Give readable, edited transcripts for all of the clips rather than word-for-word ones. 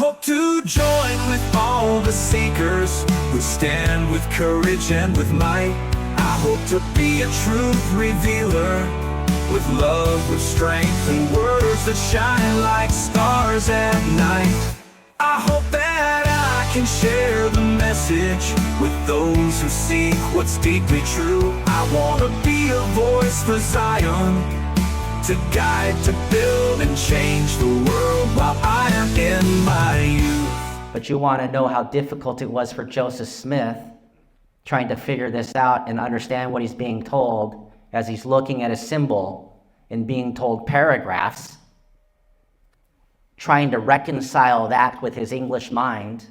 hope to join with all the seekers who stand with courage and with might. I hope to be a truth revealer, with love, with strength, and words that shine like stars at night. I hope that I can share the message with those who seek what's deeply true. I want to be a voice for Zion, to guide, to build, and change the world while I am in my youth. But you want to know how difficult it was for Joseph Smith trying to figure this out and understand what he's being told as he's looking at a symbol and being told paragraphs, trying to reconcile that with his English mind.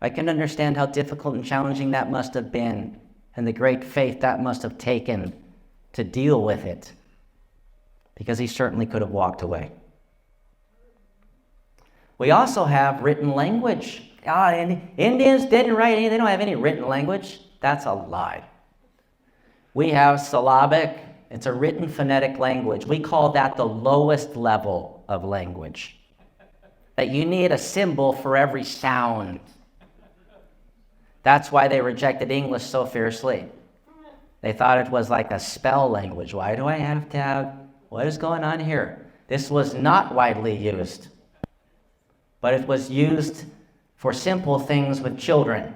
I can understand how difficult and challenging that must have been, and the great faith that must have taken to deal with it, because he certainly could have walked away. We also have written language. And Indians didn't write anything. They don't have any written language. That's a lie. We have syllabic. It's a written phonetic language. We call that the lowest level of language. That you need a symbol for every sound. That's why they rejected English so fiercely. They thought it was like a spell language. Why do I have to have, what is going on here? This was not widely used, but it was used for simple things with children.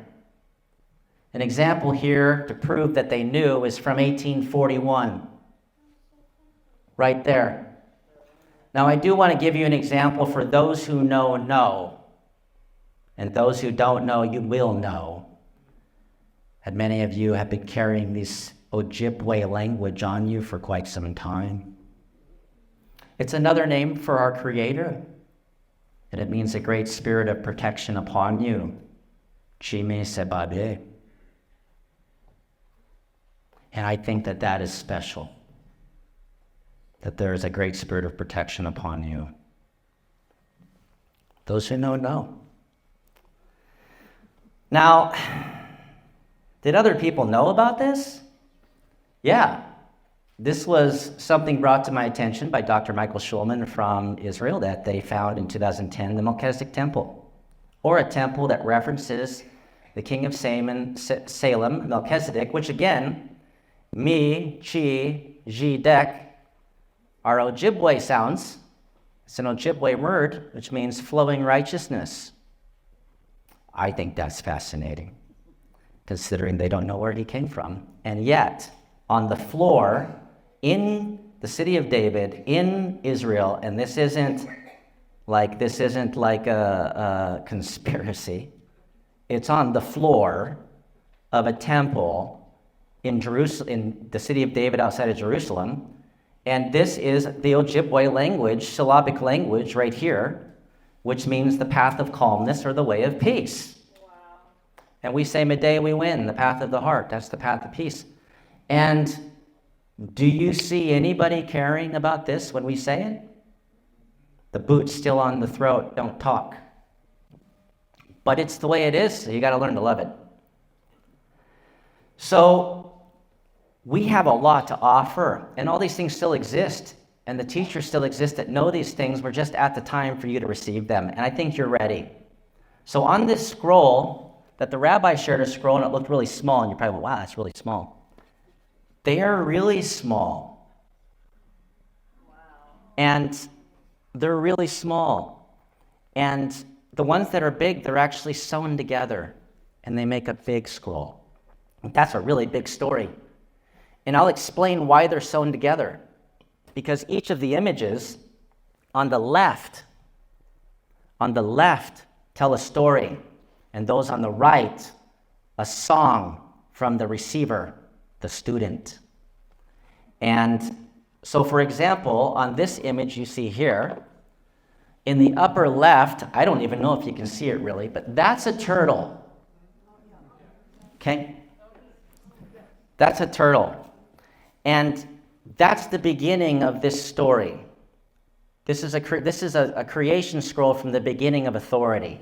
An example here to prove that they knew is from 1841. Right there. Now, I do want to give you an example for those who know, and those who don't know, you will know. And many of you have been carrying this Ojibwe language on you for quite some time. It's another name for our Creator, and it means a great spirit of protection upon you. Chime Sebabe. And I think that that is special, that there is a great spirit of protection upon you. Those who know. Now, did other people know about this? Yeah. This was something brought to my attention by Dr. Michael Schulman from Israel that they found in 2010, the Melchizedek Temple, or a temple that references the king of Salem, Melchizedek, which again, mi, chi, ji, dek, are Ojibwe sounds. It's an Ojibwe word, which means flowing righteousness. I think that's fascinating, considering they don't know where he came from. And yet, on the floor in the city of David, in Israel, and this isn't like a conspiracy. It's on the floor of a temple in Jerusalem, in the city of David outside of Jerusalem. And this is the Ojibwe language, syllabic language right here, which means the path of calmness or the way of peace. Wow. And we say, midday we win, the path of the heart. That's the path of peace. And do you see anybody caring about this when we say it? The boot's still on the throat, don't talk. But it's the way it is, so you got to learn to love it. So we have a lot to offer, and all these things still exist, and the teachers still exist that know these things. We're just at the time for you to receive them, and I think you're ready. So on this scroll, that the rabbi shared a scroll, and it looked really small, and you're probably, wow, that's really small. They are really small. Wow. And they're really small. And the ones that are big, they're actually sewn together, and they make a big scroll. That's a really big story. And I'll explain why they're sewn together. Because each of the images on the left tell a story, and those on the right, a song from the receiver, the student. And so, for example, on this image you see here, in the upper left, I don't even know if you can see it really, but that's a turtle. Okay? That's a turtle. And that's the beginning of this story. This is a creation scroll from the beginning of authority.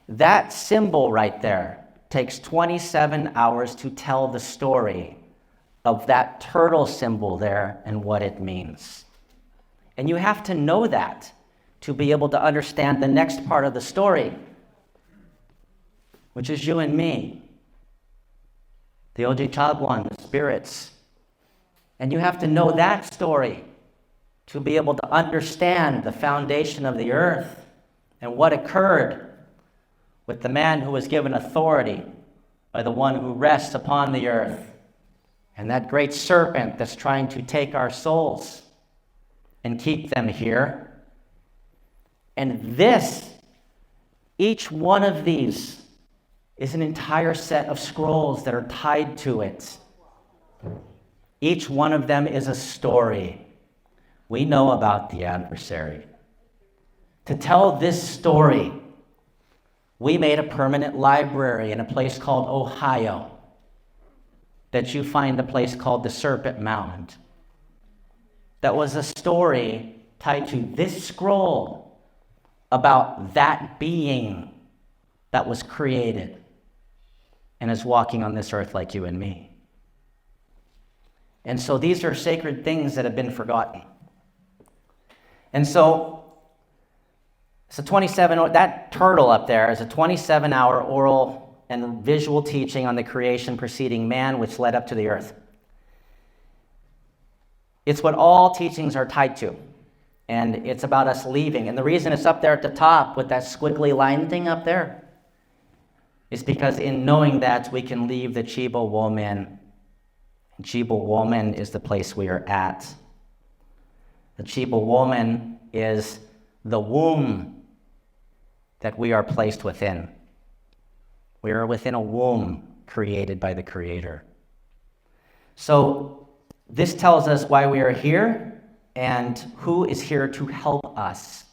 That symbol right there takes 27 hours to tell the story of that turtle symbol there and what it means. And you have to know that to be able to understand the next part of the story, which is you and me, the Ojibwe, the spirits. And you have to know that story to be able to understand the foundation of the earth and what occurred with the man who was given authority by the one who rests upon the earth, and that great serpent that's trying to take our souls and keep them here. And each one of these is an entire set of scrolls that are tied to it. Each one of them is a story. We know about the adversary. To tell this story, we made a permanent library in a place called Ohio, that you find a place called the Serpent Mountain. That was a story tied to this scroll about that being that was created and is walking on this earth like you and me. And so these are sacred things that have been forgotten. And so it's that turtle up there is a 27-hour oral and visual teaching on the creation preceding man, which led up to the earth. It's what all teachings are tied to. And it's about us leaving. And the reason it's up there at the top with that squiggly line thing up there is because in knowing that, we can leave the Chibo woman. And Chibo woman is the place we are at. The Chibo woman is the womb that we are placed within. We are within a womb created by the Creator. So this tells us why we are here and who is here to help us.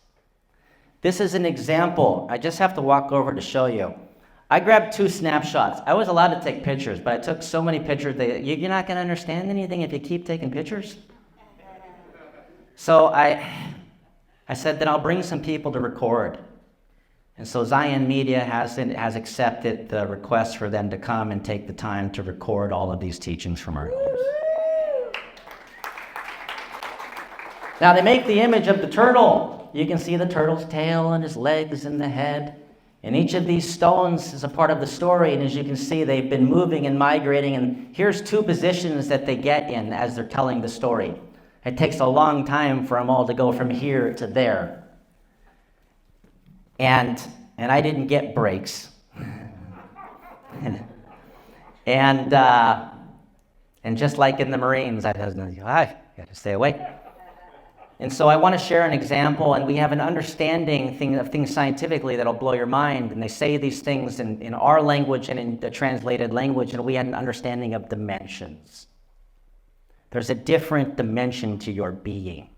This is an example. I just have to walk over to show you. I grabbed 2 snapshots. I was allowed to take pictures, but I took so many pictures that you're not going to understand anything if you keep taking pictures. So I said that I'll bring some people to record. And so Zion Media has accepted the request for them to come and take the time to record all of these teachings from our elders. Now they make the image of the turtle. You can see the turtle's tail and his legs and the head. And each of these stones is a part of the story. And as you can see, they've been moving and migrating. And here's 2 positions that they get in as they're telling the story. It takes a long time for them all to go from here to there. And I didn't get breaks. and just like in the Marines, I got to stay awake. And so I want to share an example, and we have an understanding of things scientifically that'll blow your mind. And they say these things in our language and in the translated language, and we had an understanding of dimensions. There's a different dimension to your being,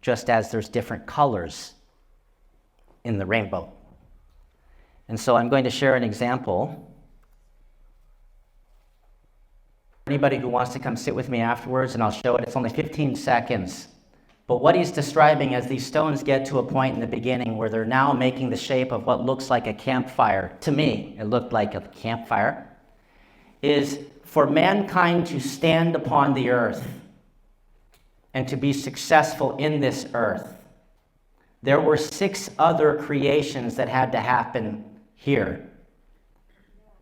just as there's different colors in the rainbow. And so I'm going to share an example. Anybody who wants to come sit with me afterwards, and I'll show it. It's only 15 seconds. But what he's describing as these stones get to a point in the beginning where they're now making the shape of what looks like a campfire. To me, it looked like a campfire. Is for mankind to stand upon the earth and to be successful in this earth. There were 6 other creations that had to happen here.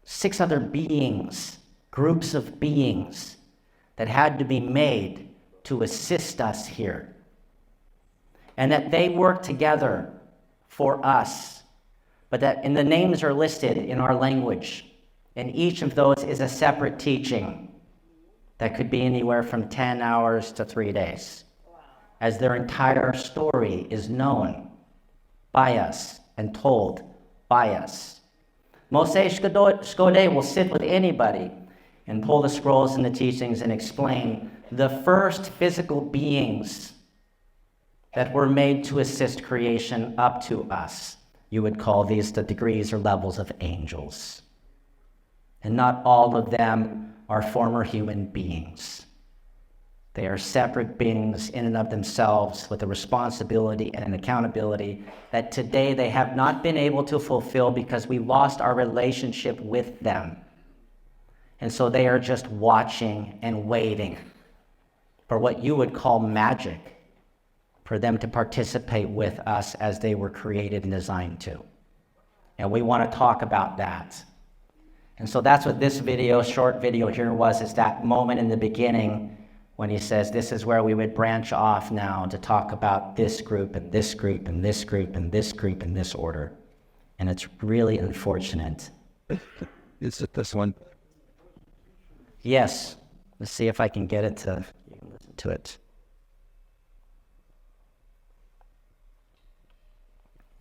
6 other beings, groups of beings that had to be made to assist us here. And that they work together for us. But that the names are listed in our language. And each of those is a separate teaching that could be anywhere from 10 hours to 3 days. As their entire story is known by us and told by us. Moshe Shkodeh will sit with anybody and pull the scrolls and the teachings and explain the first physical beings that were made to assist creation up to us. You would call these the degrees or levels of angels. And not all of them are former human beings. They are separate beings in and of themselves with a responsibility and an accountability that today they have not been able to fulfill because we lost our relationship with them. And so they are just watching and waiting for what you would call magic for them to participate with us as they were created and designed to. And we want to talk about that. And so that's what this video, short video here was, is that moment in the beginning when he says this is where we would branch off now to talk about this group and this group and this group and this group in this order. And it's really unfortunate. Is it this one? Yes. Let's see if I can get it to, you can listen to it.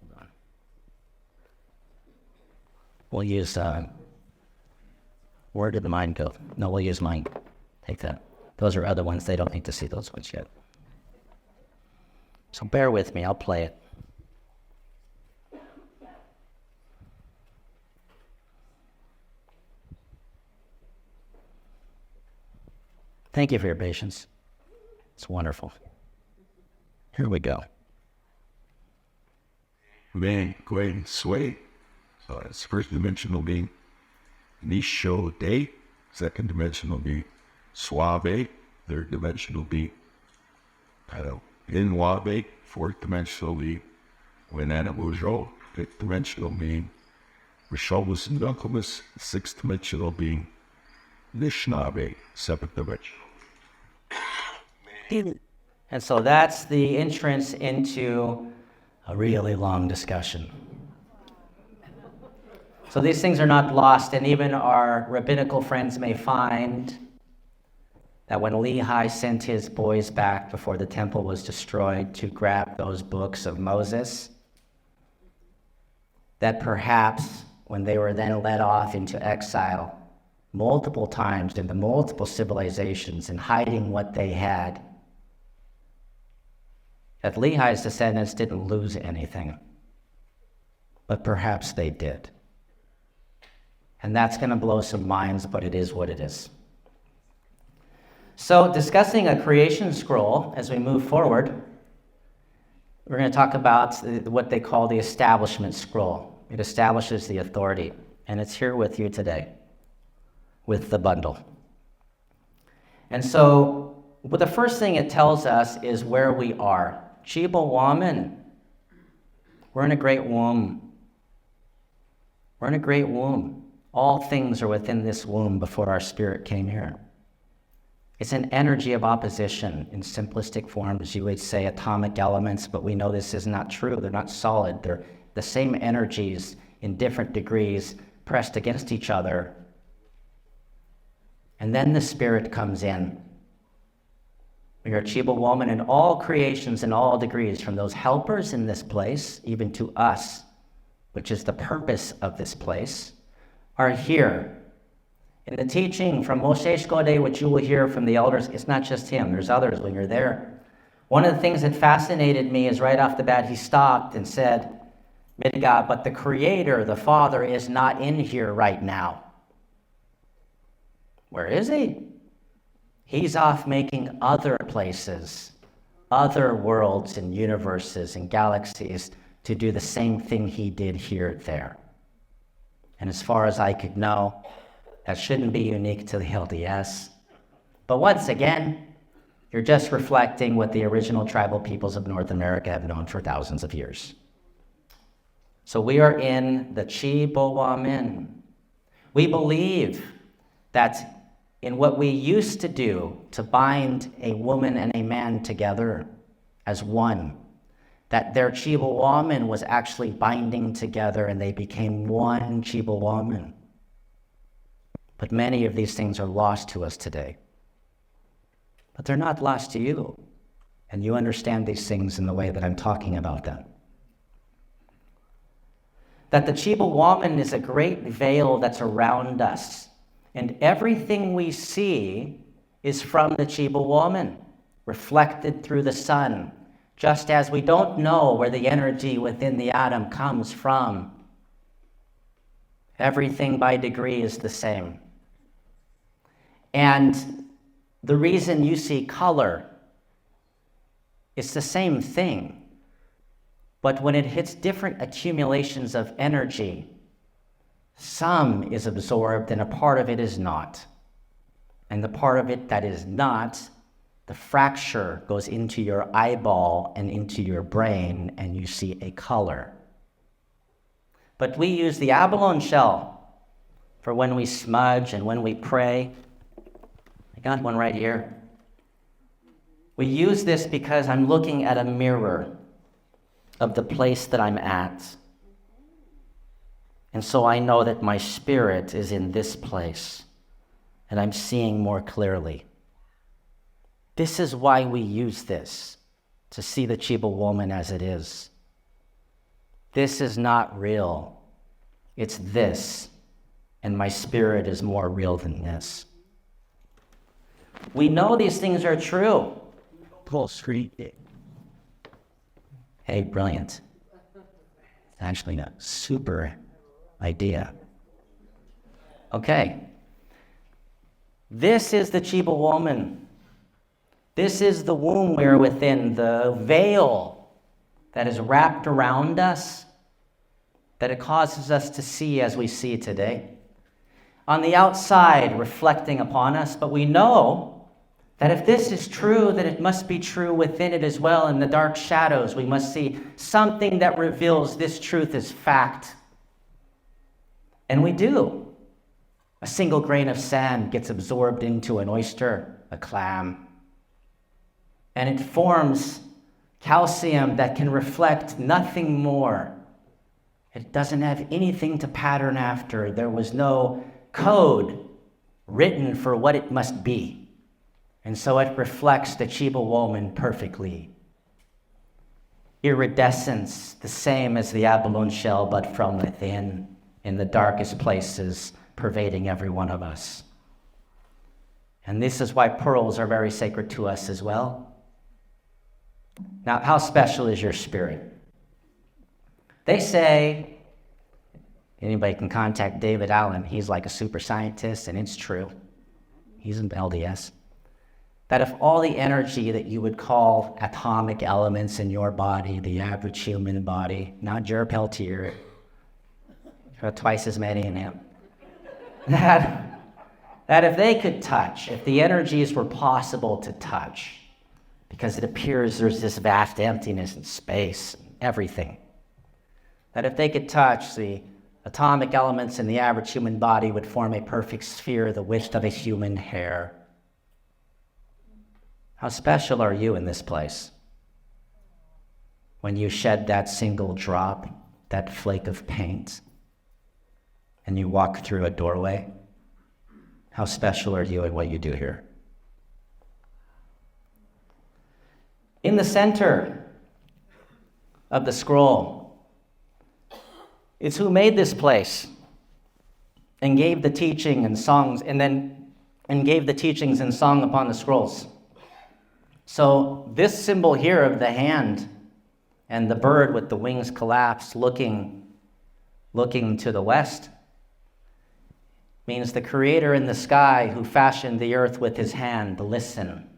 Hold on. We'll use, where did mine go? No, we'll use mine. Take that. Those are other ones. They don't need to see those ones yet. So bear with me. I'll play it. Thank you for your patience. It's wonderful. Here we go. Man, Gwen, sway. So it's first dimensional being. Nisho Day, second dimensional being. Suave, third dimensional being. Inwabe, fourth dimensional being. Wenanamujo, fifth dimensional being. Risholus and Dunkelmus, sixth dimensional being. Nishnabe, seventh dimensional. And so that's the entrance into a really long discussion. So these things are not lost, and even our rabbinical friends may find that when Lehi sent his boys back before the temple was destroyed to grab those books of Moses, that perhaps when they were then led off into exile multiple times into multiple civilizations and hiding what they had, that Lehi's descendants didn't lose anything, but perhaps they did. And that's going to blow some minds, but it is what it is. So discussing a creation scroll as we move forward, we're going to talk about what they call the establishment scroll. It establishes the authority, and it's here with you today with the bundle. And so well, the first thing it tells us is where we are. Chiba woman, we're in a great womb. We're in a great womb. All things are within this womb before our spirit came here. It's an energy of opposition in simplistic forms. You would say atomic elements, but we know this is not true. They're not solid. They're the same energies in different degrees pressed against each other. And then the spirit comes in. We are Chiba woman in all creations in all degrees, from those helpers in this place, even to us, which is the purpose of this place, are here. In the teaching from Moshe Shkodeh, which you will hear from the elders, it's not just him, there's others when you're there. One of the things that fascinated me is right off the bat, he stopped and said, Midegah, but the Creator, the Father, is not in here right now. Where is he? He's off making other places, other worlds and universes and galaxies to do the same thing he did here, there. And as far as I could know, that shouldn't be unique to the LDS. But once again, you're just reflecting what the original tribal peoples of North America have known for thousands of years. So we are in the Chibowamin. We believe that in what we used to do to bind a woman and a man together as one, that their Chibowamin was actually binding together and they became one Chibowamin. But many of these things are lost to us today. But they're not lost to you. And you understand these things in the way that I'm talking about them. That the Chibowamin is a great veil that's around us. And everything we see is from the Chibowamin, reflected through the sun, just as we don't know where the energy within the atom comes from. Everything by degree is the same. And the reason you see color, it's the same thing. But when it hits different accumulations of energy, some is absorbed and a part of it is not. And the part of it that is not the fracture goes into your eyeball and into your brain, and you see a color. But we use the abalone shell for when we smudge and when we pray. I got one right here. We use this because I'm looking at a mirror of the place that I'm at. And so I know that my spirit is in this place, and I'm seeing more clearly. This is why we use this, to see the Chiba woman as it is. This is not real. It's this, and my spirit is more real than this. We know these things are true. Pull street. Hey, brilliant. It's actually a super idea. Okay. This is the Chiba woman. This is the womb we're within, the veil that is wrapped around us, that it causes us to see as we see today. On the outside, reflecting upon us, but we know that if this is true, that it must be true within it as well. In the dark shadows, we must see something that reveals this truth as fact. And we do. A single grain of sand gets absorbed into an oyster, a clam, and it forms calcium that can reflect nothing more. It doesn't have anything to pattern after. There was no code written for what it must be. And so it reflects the Chiba woman perfectly. Iridescence, the same as the abalone shell, but from within, in the darkest places, pervading every one of us. And this is why pearls are very sacred to us as well. Now, how special is your spirit? They say, anybody can contact David Allen, he's like a super scientist, and it's true. He's in LDS. That if all the energy that you would call atomic elements in your body, the average human body, not Jer Peltier, twice as many in him, that if they could touch, if the energies were possible to touch, because it appears there's this vast emptiness in space, everything, that if they could touch, the atomic elements in the average human body would form a perfect sphere the width of a human hair. How special are you in this place? When you shed that single drop, that flake of paint, and you walk through a doorway, how special are you in what you do here? In the center of the scroll is who made this place and gave the teaching and songs, and gave the teachings and song upon the scrolls. So this symbol here of the hand and the bird with the wings collapsed looking to the west means the Creator in the sky who fashioned the earth with his hand, listen.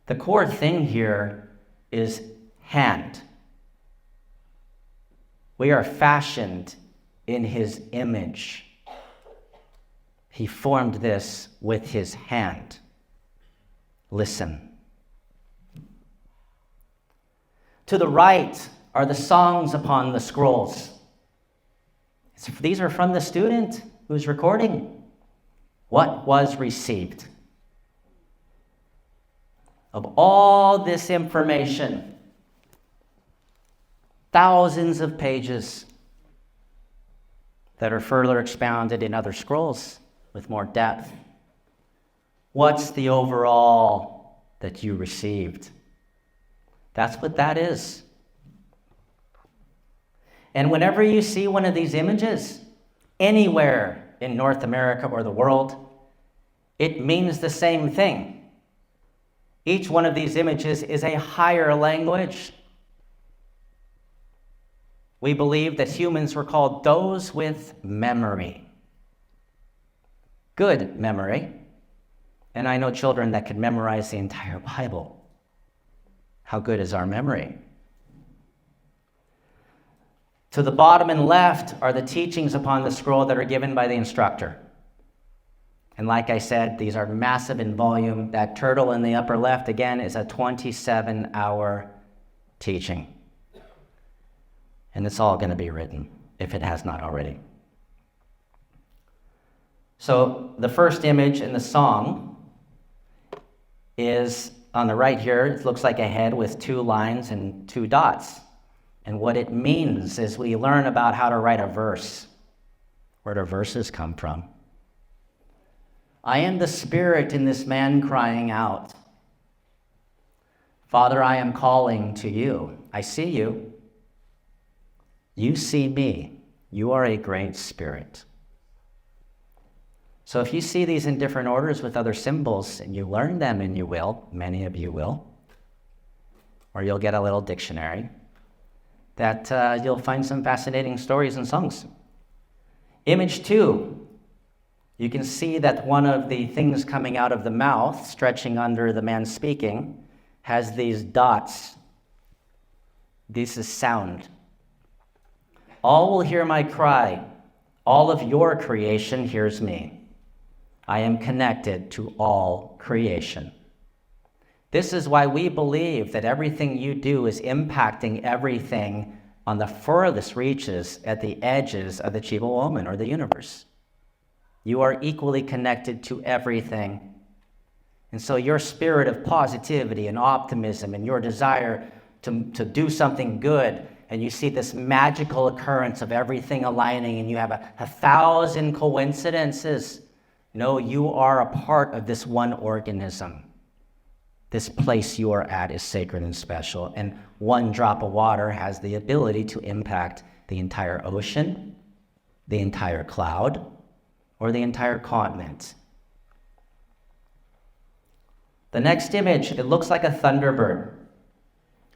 The core thing here is hand. We are fashioned in his image. He formed this with his hand. Listen. To the right are the songs upon the scrolls. These are from the student who's recording. What was received? Of all this information, thousands of pages that are further expounded in other scrolls with more depth. What's the overall that you received? That's what that is. And whenever you see one of these images, anywhere in North America or the world, it means the same thing. Each one of these images is a higher language. We believe that humans were called those with memory. Good memory. And I know children that could memorize the entire Bible. How good is our memory? To the bottom and left are the teachings upon the scroll that are given by the instructor. And like I said, these are massive in volume. That turtle in the upper left, again, is a 27-hour teaching. And it's all going to be written, if it has not already. So the first image in the song is on the right here. It looks like a head with 2 lines and 2 dots. And what it means is we learn about how to write a verse. Where do verses come from? I am the spirit in this man crying out. Father, I am calling to you. I see you. You see me. You are a great spirit. So if you see these in different orders with other symbols, and you learn them, and you will, many of you will, or you'll get a little dictionary, that you'll find some fascinating stories and songs. Image 2. You can see that one of the things coming out of the mouth, stretching under the man speaking, has these dots. This is sound. All will hear my cry. All of your creation hears me. I am connected to all creation. This is why we believe that everything you do is impacting everything on the furthest reaches at the edges of the Chief Woman or the universe. You are equally connected to everything. And so your spirit of positivity and optimism and your desire to do something good, and you see this magical occurrence of everything aligning, and you have a 1,000 coincidences. No, you are a part of this one organism. This place you are at is sacred and special, and one drop of water has the ability to impact the entire ocean, the entire cloud, or the entire continent. The next image, it looks like a thunderbird,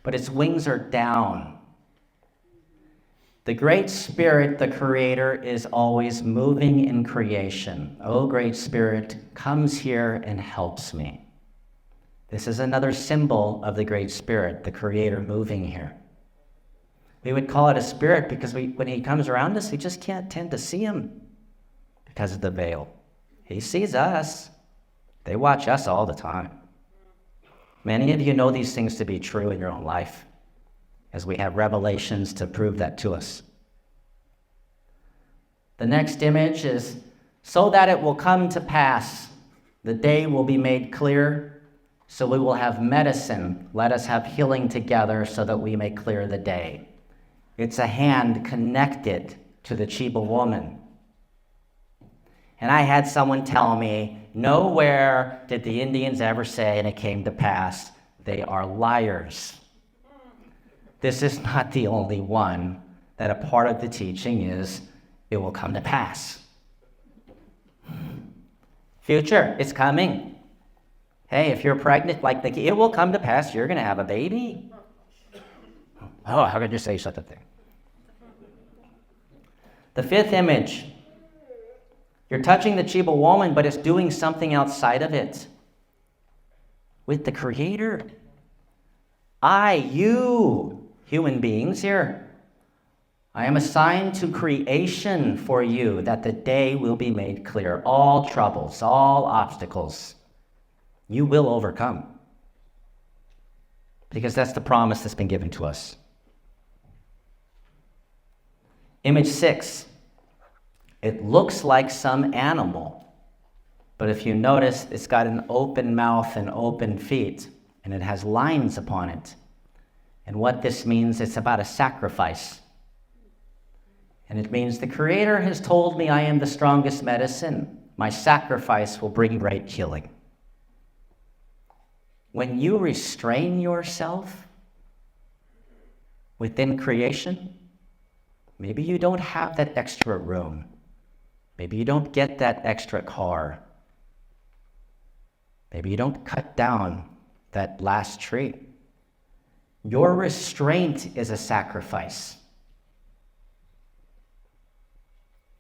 but its wings are down. The Great Spirit, the Creator, is always moving in creation. Oh, Great Spirit comes here and helps me. This is another symbol of the Great Spirit, the Creator moving here. We would call it a spirit because when he comes around us, we just can't tend to see him because of the veil. He sees us. They watch us all the time. Many of you know these things to be true in your own life, as we have revelations to prove that to us. The next image is, so that it will come to pass, the day will be made clear, so we will have medicine. Let us have healing together so that we may clear the day. It's a hand connected to the Chiba woman. And I had someone tell me, nowhere did the Indians ever say, and it came to pass. They are liars. This is not the only one that a part of the teaching is, it will come to pass. Future, it's coming. Hey, if you're pregnant, it will come to pass, you're going to have a baby. Oh, how could you say such a thing? The fifth image. You're touching the Chiba woman, but it's doing something outside of it. With the Creator. You, human beings here, I am assigned to creation for you, that the day will be made clear. All troubles, all obstacles, you will overcome. Because that's the promise that's been given to us. Image 6. It looks like some animal, but if you notice, it's got an open mouth and open feet, and it has lines upon it. And what this means, it's about a sacrifice. And it means the Creator has told me I am the strongest medicine. My sacrifice will bring great healing. When you restrain yourself within creation, maybe you don't have that extra room. Maybe you don't get that extra car. Maybe you don't cut down that last tree. Your restraint is a sacrifice.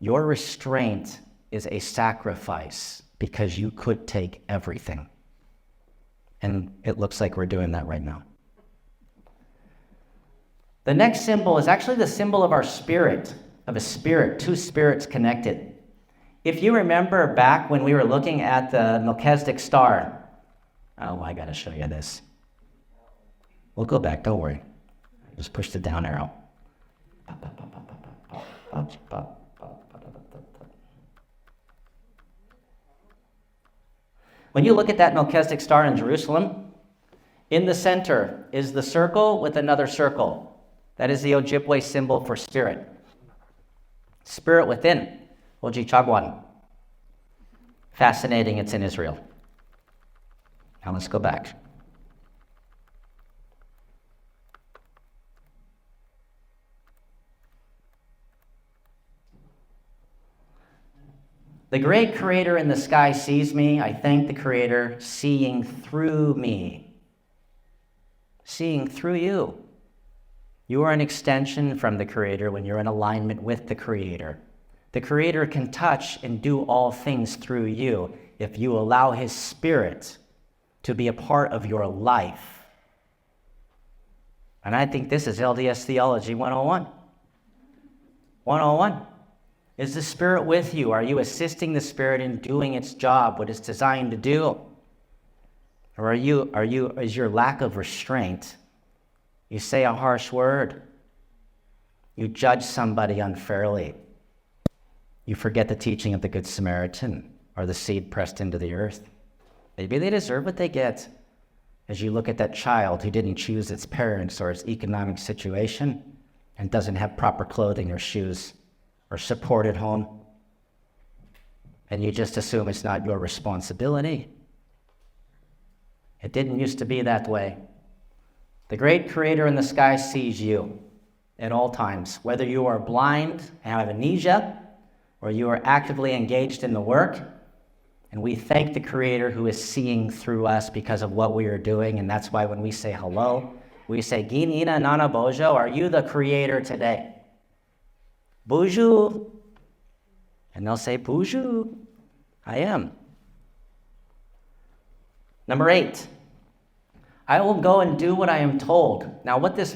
Your restraint is a sacrifice because you could take everything. And it looks like we're doing that right now. The next symbol is actually the symbol of our spirit, of a spirit, two spirits connected. If you remember back when we were looking at the Melchizedek star, oh, I got to show you this. We'll go back, don't worry. Just push the down arrow. When you look at that Melchizedek star in Jerusalem, in the center is the circle with another circle. That is the Ojibwe symbol for spirit. Spirit within, Oji-Chagwan. Fascinating, it's in Israel. Now let's go back. The great Creator in the sky sees me. I thank the Creator seeing through me. Seeing through you. You are an extension from the Creator when you're in alignment with the Creator. The Creator can touch and do all things through you if you allow His Spirit to be a part of your life. And I think this is LDS Theology 101. 101. Is the Spirit with you? Are you assisting the Spirit in doing its job, what it's designed to do? Or is your lack of restraint? You say a harsh word. You judge somebody unfairly. You forget the teaching of the Good Samaritan or the seed pressed into the earth. Maybe they deserve what they get. As you look at that child who didn't choose its parents or its economic situation and doesn't have proper clothing or shoes or support at home, and you just assume it's not your responsibility. It didn't used to be that way. The great Creator in the sky sees you at all times, whether you are blind and have amnesia, or you are actively engaged in the work. And we thank the Creator who is seeing through us because of what we are doing. And that's why when we say hello, we say, Ginina Nana Bojo, are you the Creator today? Buju. And they'll say, Buju, I am. Number 8, I will go and do what I am told. Now, what this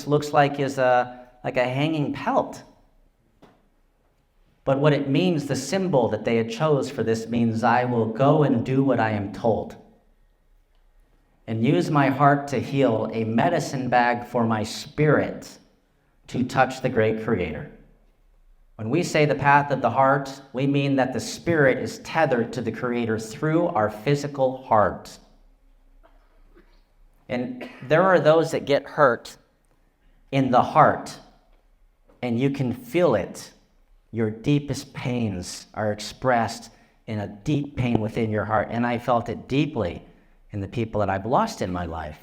looks like is like a hanging pelt. But what it means, the symbol that they had chose for this means I will go and do what I am told. And use my heart to heal, a medicine bag for my spirit to touch the great Creator. When we say the path of the heart, we mean that the spirit is tethered to the Creator through our physical heart. And there are those that get hurt in the heart, and you can feel it. Your deepest pains are expressed in a deep pain within your heart, and I felt it deeply in the people that I've lost in my life.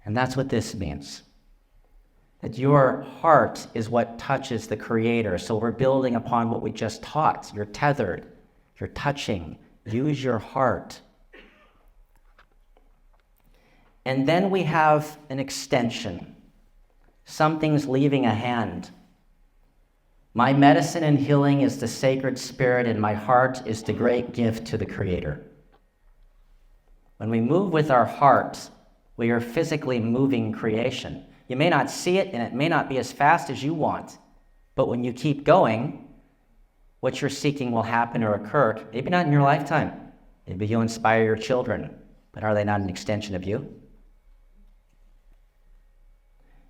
And that's what this means. That your heart is what touches the Creator. So we're building upon what we just taught. You're tethered. You're touching. Use your heart. And then we have an extension. Something's leaving a hand. My medicine and healing is the sacred spirit, and my heart is the great gift to the Creator. When we move with our heart, we are physically moving creation. You may not see it, and it may not be as fast as you want, but when you keep going, what you're seeking will happen or occur. Maybe not in your lifetime. Maybe you'll inspire your children, but are they not an extension of you?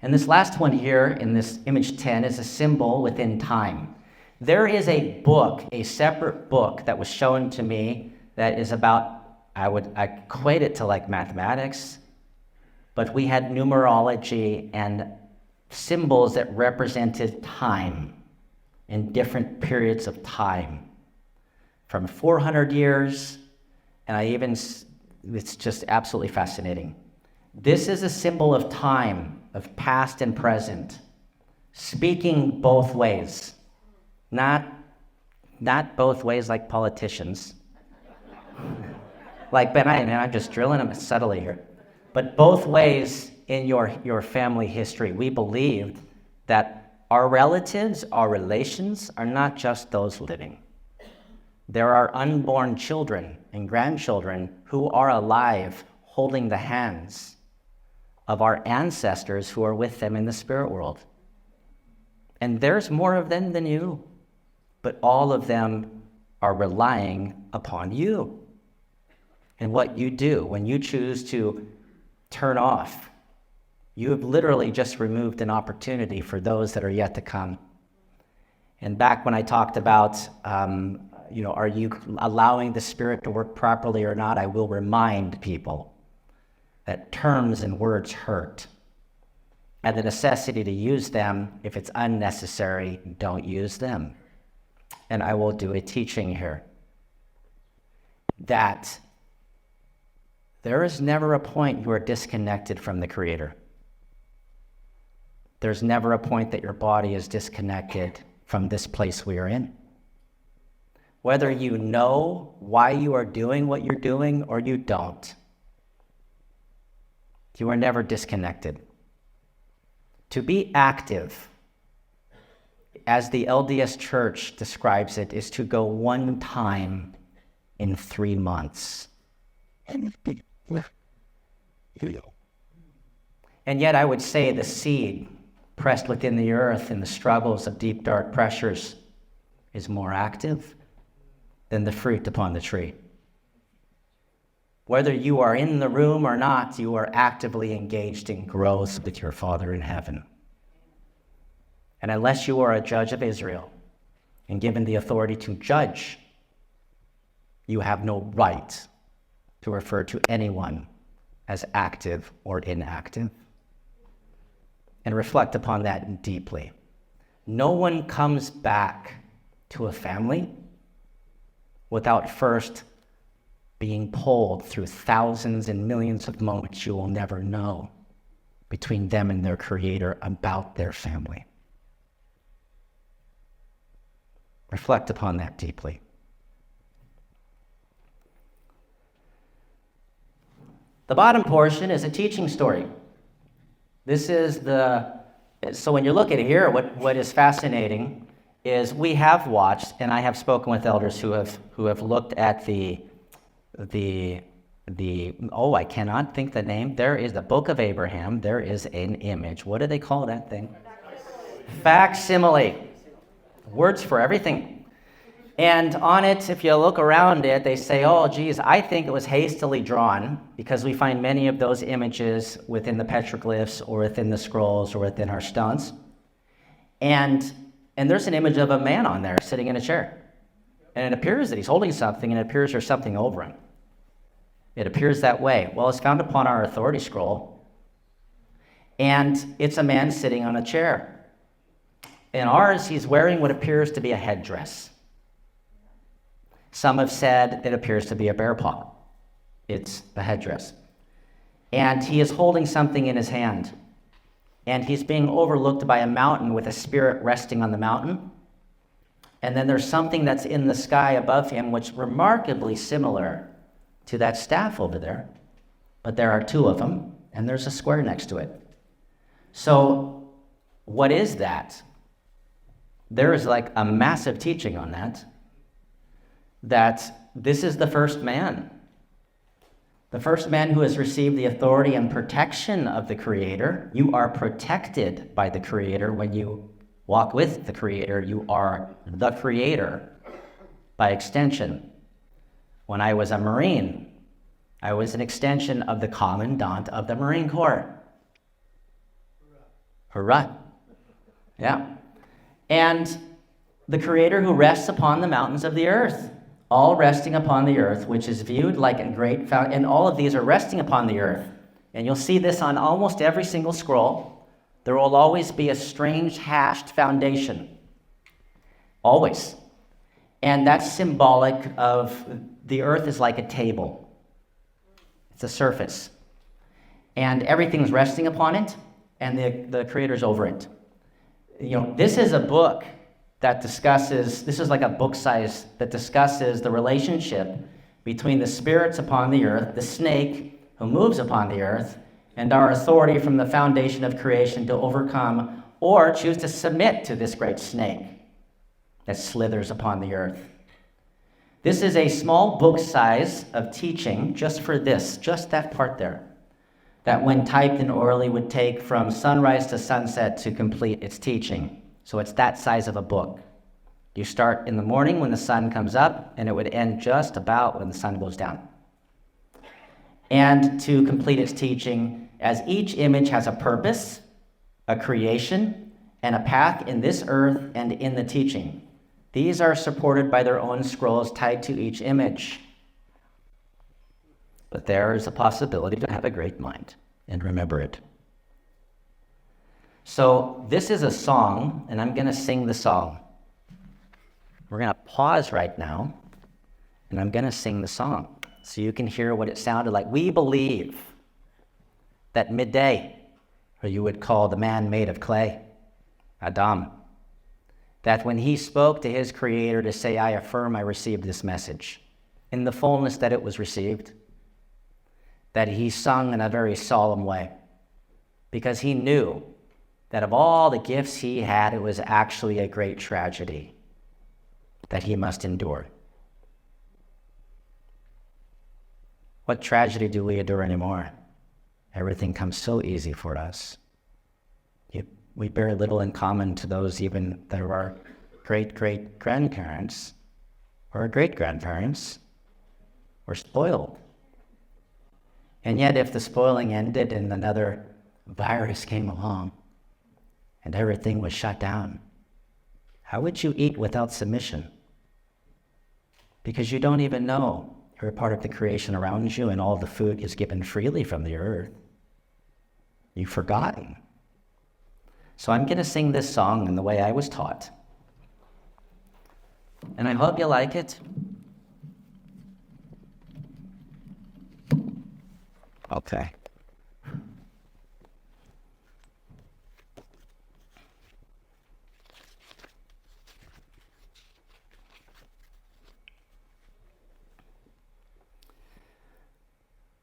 And this last one here in this image 10 is a symbol within time. There is a book, a separate book that was shown to me that is about, I equate it to like mathematics, but we had numerology and symbols that represented time in different periods of time. From 400 years, and it's just absolutely fascinating. This is a symbol of time, of past and present, speaking both ways. Not both ways like politicians. Like Ben, I'm just drilling them subtly here. But both ways in your family history. We believed that our relatives, our relations, are not just those living. There are unborn children and grandchildren who are alive, holding the hands of our ancestors who are with them in the spirit world. And there's more of them than you. but all of them are relying upon you and what you do. When you choose to turn off, you have literally just removed an opportunity for those that are yet to come. And back when I talked about, are you allowing the Spirit to work properly or not, I will remind people that terms and words hurt. And the necessity to use them, if it's unnecessary, don't use them. And I will do a teaching here that there is never a point you are disconnected from the Creator. There's never a point that your body is disconnected from this place we are in. Whether you know why you are doing what you're doing or you don't, you are never disconnected. To be active, as the LDS Church describes it, is to go one time in 3 months. And yet I would say the seed pressed within the earth in the struggles of deep, dark pressures is more active than the fruit upon the tree. Whether you are in the room or not, you are actively engaged in growth with your Father in heaven. And unless you are a judge of Israel and given the authority to judge, you have no right to refer to anyone as active or inactive. And reflect upon that deeply. No one comes back to a family without first being pulled through thousands and millions of moments you will never know between them and their Creator about their family. Reflect upon that deeply. The bottom portion is a teaching story. So when you look at it here, what is fascinating is we have watched, and I have spoken with elders who have looked at I cannot think the name. There is the Book of Abraham. There is an image. What do they call that thing? Facsimile. Words for everything. And on it, if you look around it, they say, oh, geez, I think it was hastily drawn, because we find many of those images within the petroglyphs or within the scrolls or within our stones. And there's an image of a man on there sitting in a chair. And it appears that he's holding something, and it appears there's something over him. It appears that way. Well, it's found upon our authority scroll. And it's a man sitting on a chair. In ours, he's wearing what appears to be a headdress. Some have said it appears to be a bear paw. It's a headdress. And he is holding something in his hand. And he's being overlooked by a mountain with a spirit resting on the mountain. And then there's something that's in the sky above him, which is remarkably similar to that staff over there. But there are two of them, and there's a square next to it. So what is that? There is like a massive teaching on that this is the first man. The first man who has received the authority and protection of the Creator. You are protected by the Creator when you walk with the Creator. You are the Creator by extension. When I was a Marine, I was an extension of the Commandant of the Marine Corps. Hurrah. Yeah. And the Creator who rests upon the mountains of the earth. All resting upon the earth, which is viewed like a great fountain. And all of these are resting upon the earth. And you'll see this on almost every single scroll. There will always be a strange hashed foundation. Always. And that's symbolic of the earth is like a table. It's a surface. And everything's resting upon it, and the Creator's over it. This is a book that discusses, this is like a book size, that discusses the relationship between the spirits upon the earth, the snake who moves upon the earth, and our authority from the foundation of creation to overcome or choose to submit to this great snake that slithers upon the earth. This is a small book size of teaching just for this, just that part there, that when typed in orally would take from sunrise to sunset to complete its teaching. So it's that size of a book. You start in the morning when the sun comes up, and it would end just about when the sun goes down. And to complete its teaching, as each image has a purpose, a creation, and a path in this earth and in the teaching. These are supported by their own scrolls tied to each image. But there is a possibility to have a great mind and remember it. So this is a song, and I'm going to sing the song. We're going to pause right now, and I'm going to sing the song so you can hear what it sounded like. We believe that midday, or you would call the man made of clay, Adam, that when he spoke to his creator to say, I affirm I received this message, in the fullness that it was received, that he sung in a very solemn way, because he knew that of all the gifts he had, it was actually a great tragedy that he must endure. What tragedy do we endure anymore? Everything comes so easy for us. We bear little in common to those even that are our great-great-grandparents or great-grandparents. We're spoiled. And yet if the spoiling ended and another virus came along and everything was shut down, how would you eat without submission? Because you don't even know you're a part of the creation around you and all the food is given freely from the earth. You've forgotten. So I'm going to sing this song in the way I was taught. And I hope you like it. Okay.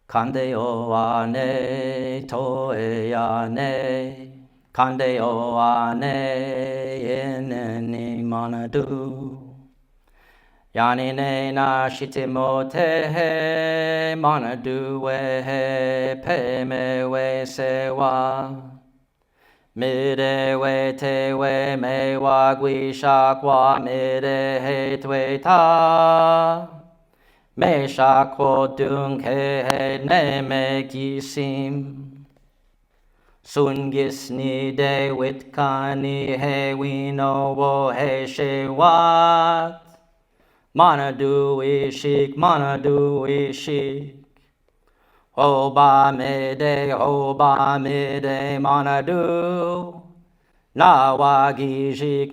Kandeo ane toe ane Kandeo ane ineni manadu Yanine na shitimote he manadu we peme we sewa Mide we te we me wa gui shakwa mide he twe ta Me shakwo dung he ne me gisim Sungis ni de witkani he we no wo he she wat Manadu ishik Hoba mide manadu Nawagijik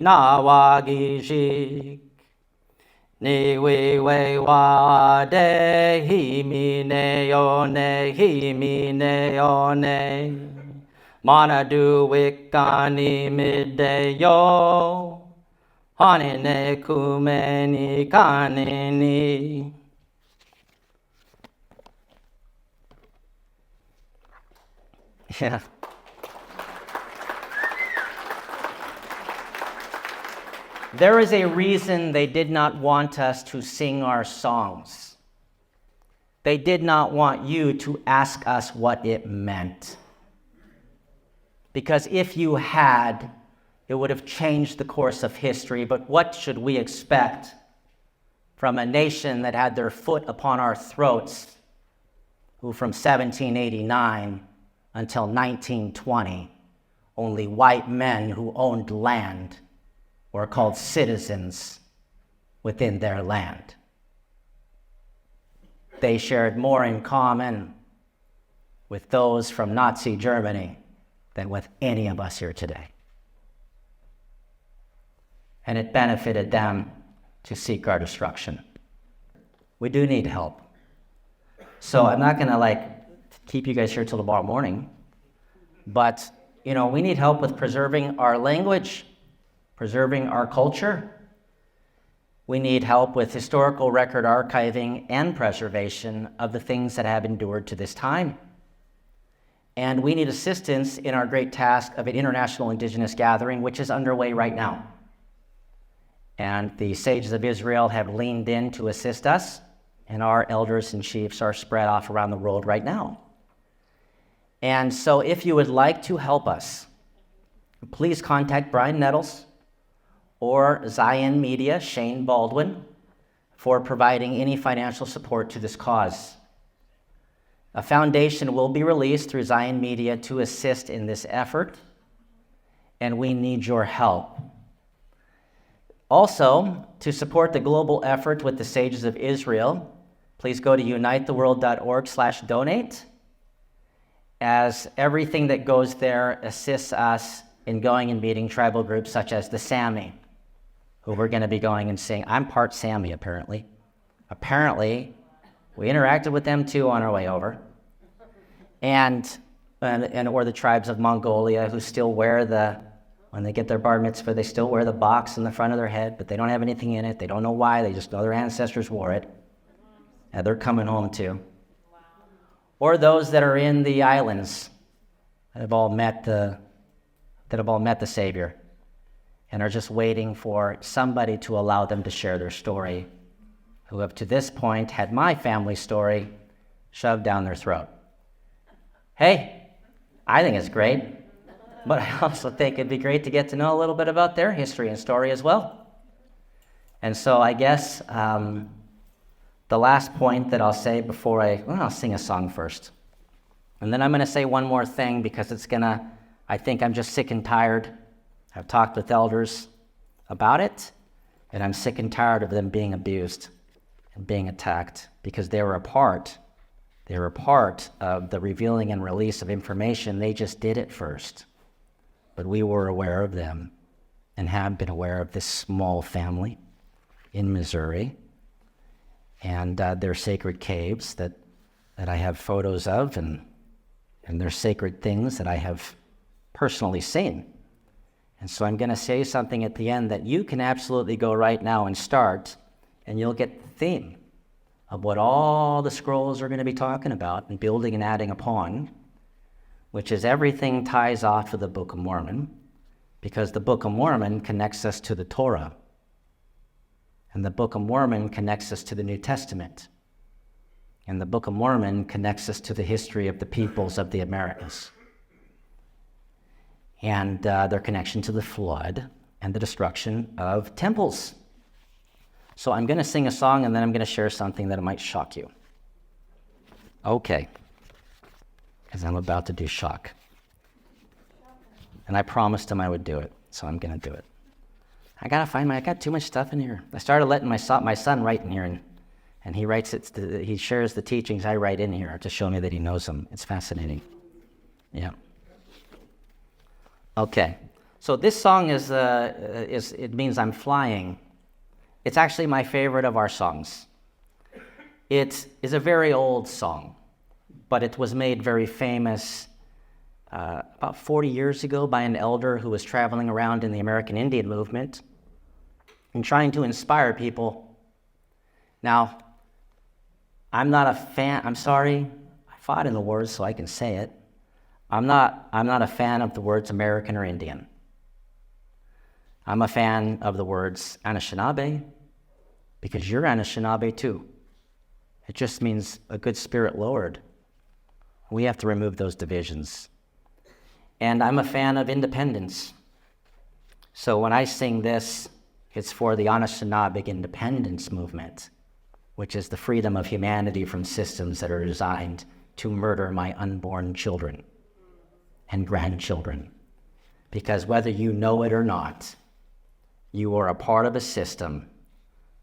Ni we wa de himine one Manadu wikani midde yo Hanine kumeni kanini Yeah. There is a reason they did not want us to sing our songs. They did not want you to ask us what it meant. Because if you had, it would have changed the course of history. But what should we expect from a nation that had their foot upon our throats, who from 1789 until 1920, only white men who owned land were called citizens within their land. They shared more in common with those from Nazi Germany than with any of us here today. And it benefited them to seek our destruction. We do need help. So I'm not gonna keep you guys here till tomorrow morning, but we need help with preserving our language, preserving our culture. We need help with historical record archiving and preservation of the things that have endured to this time. And we need assistance in our great task of an international indigenous gathering, which is underway right now. And the sages of Israel have leaned in to assist us, and our elders and chiefs are spread off around the world right now. And so if you would like to help us, please contact Brian Nettles or Zion Media, Shane Baldwin, for providing any financial support to this cause. A foundation will be released through Zion Media to assist in this effort, and we need your help. Also, to support the global effort with the Sages of Israel, please go to unitetheworld.org/donate, as everything that goes there assists us in going and meeting tribal groups such as the Sami, who we're going to be going and seeing. I'm part Sami, apparently. We interacted with them too on our way over. And or the tribes of Mongolia, who still wear when they get their bar mitzvah, they still wear the box in the front of their head, but they don't have anything in it. They don't know why. They just know their ancestors wore it. And they're coming home too. Wow. Or those that are in the islands that have all met the Savior and are just waiting for somebody to allow them to share their story, who have to this point had my family story shoved down their throat. Hey, I think it's great, but I also think it'd be great to get to know a little bit about their history and story as well. And so I guess the last point that I'll say before I'll sing a song first. And then I'm going to say one more thing because I think I'm just sick and tired. I've talked with elders about it, and I'm sick and tired of them being abused and being attacked because they were a part of the revealing and release of information. They just did it first. But we were aware of them and have been aware of this small family in Missouri and their sacred caves that I have photos of and their sacred things that I have personally seen. And so I'm going to say something at the end that you can absolutely go right now and start, and you'll get the theme of what all the scrolls are going to be talking about and building and adding upon, which is everything ties off of the Book of Mormon, because the Book of Mormon connects us to the Torah, and the Book of Mormon connects us to the New Testament, and the Book of Mormon connects us to the history of the peoples of the Americas, and their connection to the flood and the destruction of temples. So I'm going to sing a song, and then I'm going to share something that might shock you. Okay. Because I'm about to do shock. And I promised him I would do it, so I'm going to do it. I got too much stuff in here. I started letting my son write in here, and he writes it. He shares the teachings I write in here to show me that he knows them. It's fascinating. Yeah. Okay. So this song it means I'm flying. It's actually my favorite of our songs. It is a very old song, but it was made very famous about 40 years ago by an elder who was traveling around in the American Indian movement and trying to inspire people. Now, I'm not a fan, I'm sorry, I fought in the wars so I can say it. I'm not a fan of the words American or Indian. I'm a fan of the words Anishinaabe, because you're Anishinaabe too. It just means a good spirit lowered. We have to remove those divisions. And I'm a fan of independence. So when I sing this, it's for the Anishinaabe independence movement, which is the freedom of humanity from systems that are designed to murder my unborn children and grandchildren. Because whether you know it or not, you are a part of a system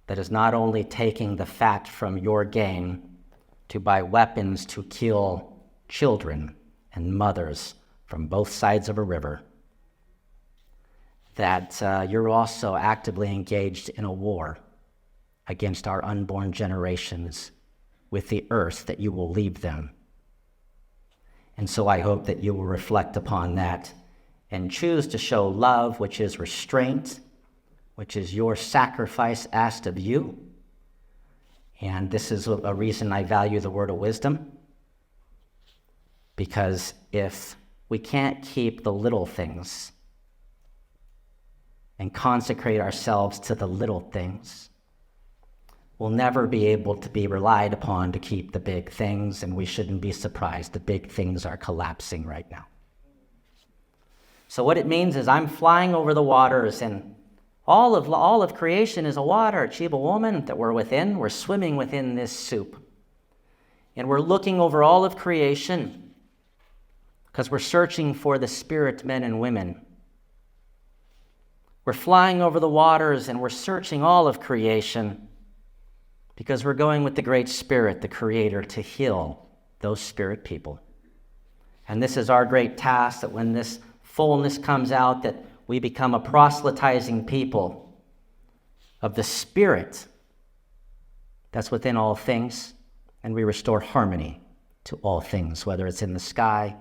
that is not only taking the fat from your gain to buy weapons to kill children and mothers from both sides of a river, that you're also actively engaged in a war against our unborn generations with the earth that you will leave them. And so I hope that you will reflect upon that and choose to show love, which is restraint, which is your sacrifice asked of you. And this is a reason I value the word of wisdom, because if we can't keep the little things and consecrate ourselves to the little things, we'll never be able to be relied upon to keep the big things, and we shouldn't be surprised the big things are collapsing right now. So what it means is I'm flying over the waters, and All of creation is a water, Chiba woman, that we're within. We're swimming within this soup. And we're looking over all of creation because we're searching for the spirit men and women. We're flying over the waters and we're searching all of creation because we're going with the Great Spirit, the Creator, to heal those spirit people. And this is our great task, that when this fullness comes out, that we become a proselytizing people of the Spirit that's within all things, and we restore harmony to all things, whether it's in the sky,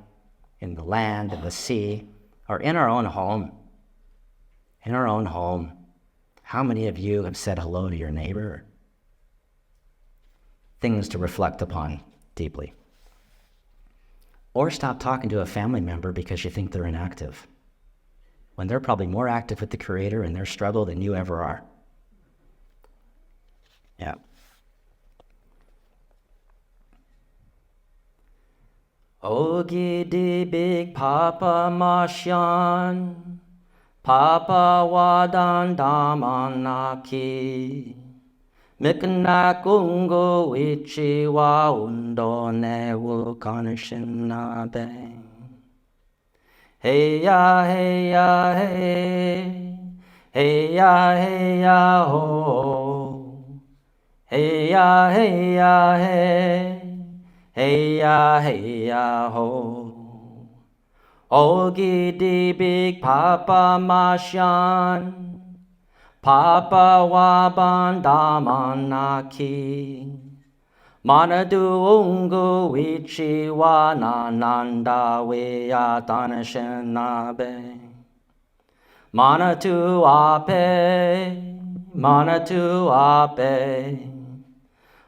in the land, in the sea, or in our own home. In our own home. How many of you have said hello to your neighbor? Things to reflect upon deeply. Or stop talking to a family member because you think they're inactive, when they're probably more active with the Creator in their struggle than you ever are. Yeah. Ogi big Papa Mashan, Papa Wadan Damanaki, Mikanakungo Ichi wa Undo ne Wulkanishinabe. Hey ya, hey ya, hey, hey ya, hey ya, ho. Hey ya, hey ya, hey, hey ya, ho. Ogi di big Papa Mashan, Papa Waban Damanaki, Manadu Ungu Ichi wa Nananda Wea Tanashinabe. Manatu Ape, Manatu Ape,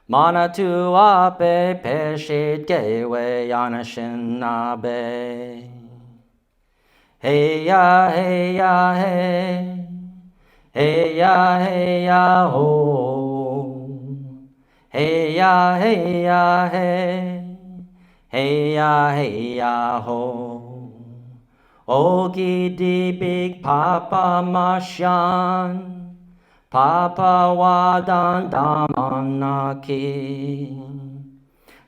Manatu Ape Peshit Gewe Yanashinabe. Hey ya, hey ya, hey, hey ya, hey ya, ho. Hey ya, hey ya, hey, hey ya, ho. Ogi di big Papa Mashan, Papa Wadan Damanaki.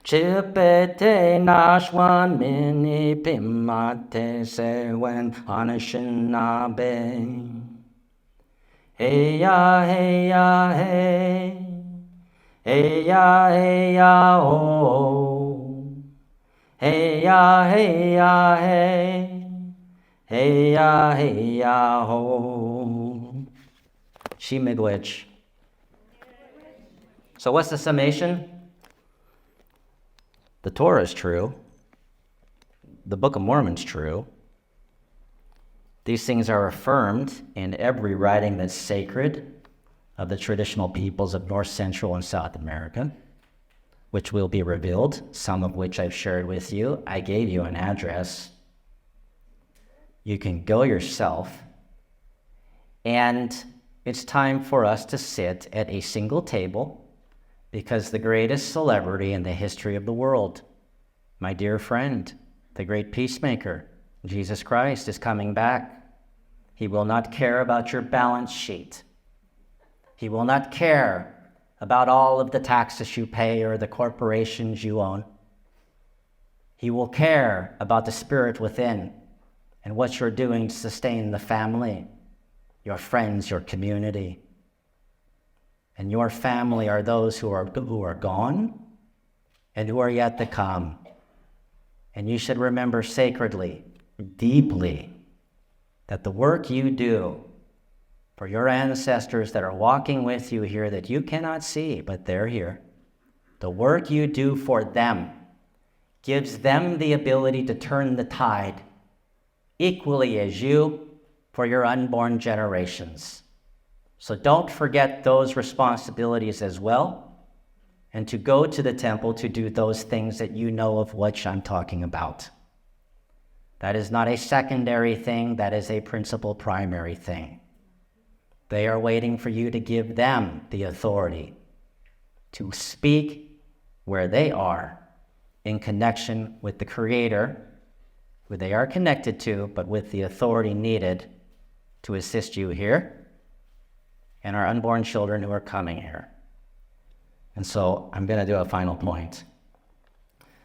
Chipete nashwan mini pimate sewen anashinabe. Hey ya, hey ya, hey, hey ya, ho. Hey ya, hey ya, hey, hey ya, ho. She miigwech. So what's the summation? The Torah is true. The Book of Mormon is true. These things are affirmed in every writing that's sacred of the traditional peoples of North, Central, and South America, which will be revealed, some of which I've shared with you. I gave you an address. You can go yourself, and it's time for us to sit at a single table, because the greatest celebrity in the history of the world, my dear friend, the great peacemaker, Jesus Christ, is coming back. He will not care about your balance sheet. He will not care about all of the taxes you pay or the corporations you own. He will care about the spirit within and what you're doing to sustain the family, your friends, your community. And your family are those who are gone and who are yet to come. And you should remember sacredly, deeply, that the work you do for your ancestors that are walking with you here that you cannot see, but they're here, the work you do for them gives them the ability to turn the tide equally as you for your unborn generations. So don't forget those responsibilities as well, and to go to the temple to do those things that you know of which I'm talking about. That is not a secondary thing, that is a principal primary thing. They are waiting for you to give them the authority to speak where they are in connection with the Creator, who they are connected to, but with the authority needed to assist you here and our unborn children who are coming here. And so I'm going to do a final point.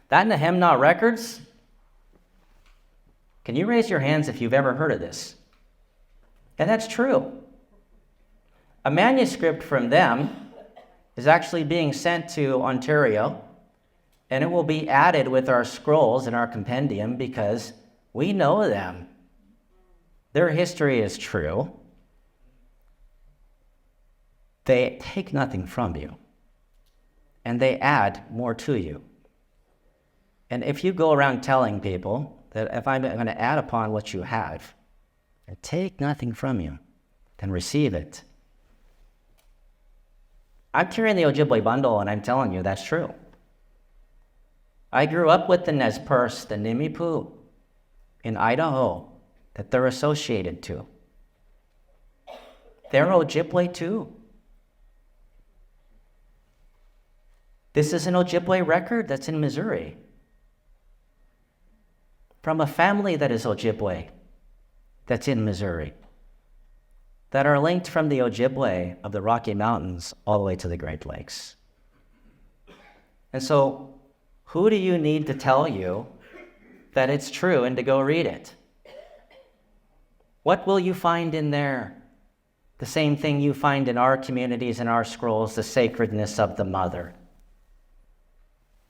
That Nemenhah records, can you raise your hands if you've ever heard of this? And that's true. A manuscript from them is actually being sent to Ontario, and it will be added with our scrolls in our compendium because we know them. Their history is true. They take nothing from you, and they add more to you. And if you go around telling people that if I'm going to add upon what you have and take nothing from you, then receive it. I'm carrying the Ojibwe bundle, and I'm telling you that's true. I grew up with the Nez Perce, the Nimiipuu in Idaho that they're associated to. They're Ojibwe too. This is an Ojibwe record that's in Missouri from a family that is Ojibwe that's in Missouri, that are linked from the Ojibwe of the Rocky Mountains all the way to the Great Lakes. And so, who do you need to tell you that it's true and to go read it? What will you find in there? The same thing you find in our communities and our scrolls, the sacredness of the mother.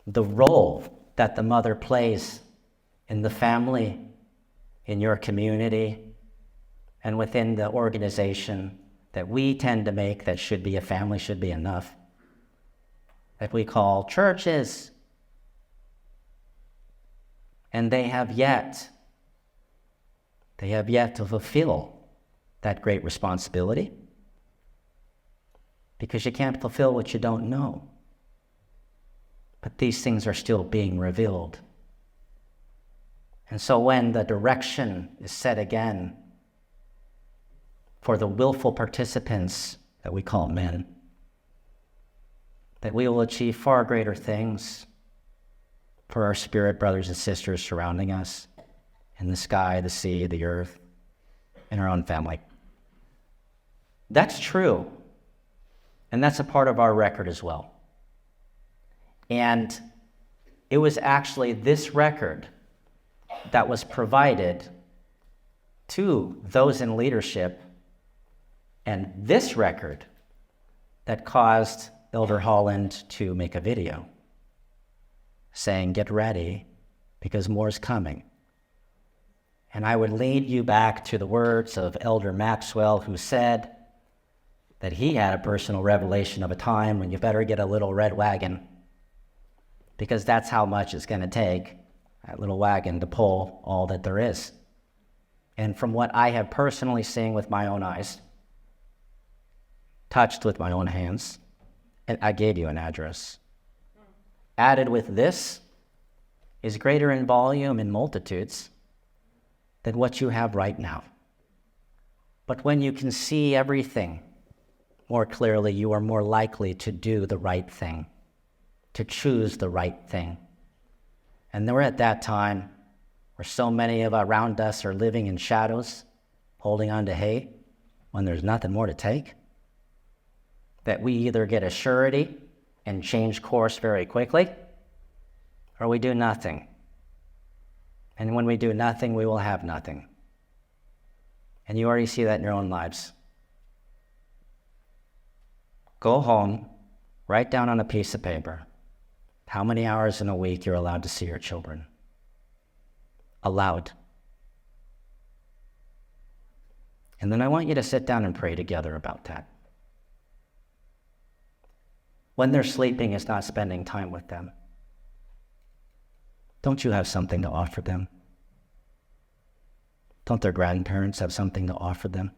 The role that the mother plays in the family, in your community, and within the organization that we tend to make that should be a family, should be enough, that we call churches. And they have yet to fulfill that great responsibility, because you can't fulfill what you don't know. But these things are still being revealed. And so when the direction is set again for the willful participants that we call men, that we will achieve far greater things for our spirit brothers and sisters surrounding us in the sky, the sea, the earth, in our own family. That's true. And that's a part of our record as well. And it was actually this record that was provided to those in leadership, and this record that caused Elder Holland to make a video saying, get ready, because more's coming. And I would lead you back to the words of Elder Maxwell, who said that he had a personal revelation of a time when you better get a little red wagon, because that's how much it's going to take, that little wagon, to pull all that there is. And from what I have personally seen with my own eyes, touched with my own hands, and I gave you an address. Added with this is greater in volume and multitudes than what you have right now. But when you can see everything more clearly, you are more likely to do the right thing, to choose the right thing. And we're at that time where so many of around us are living in shadows, holding on to hay when there's nothing more to take, that we either get a surety and change course very quickly, or we do nothing. And when we do nothing, we will have nothing. And you already see that in your own lives. Go home, write down on a piece of paper how many hours in a week you're allowed to see your children. Allowed. And then I want you to sit down and pray together about that. When they're sleeping, it's not spending time with them. Don't you have something to offer them? Don't their grandparents have something to offer them?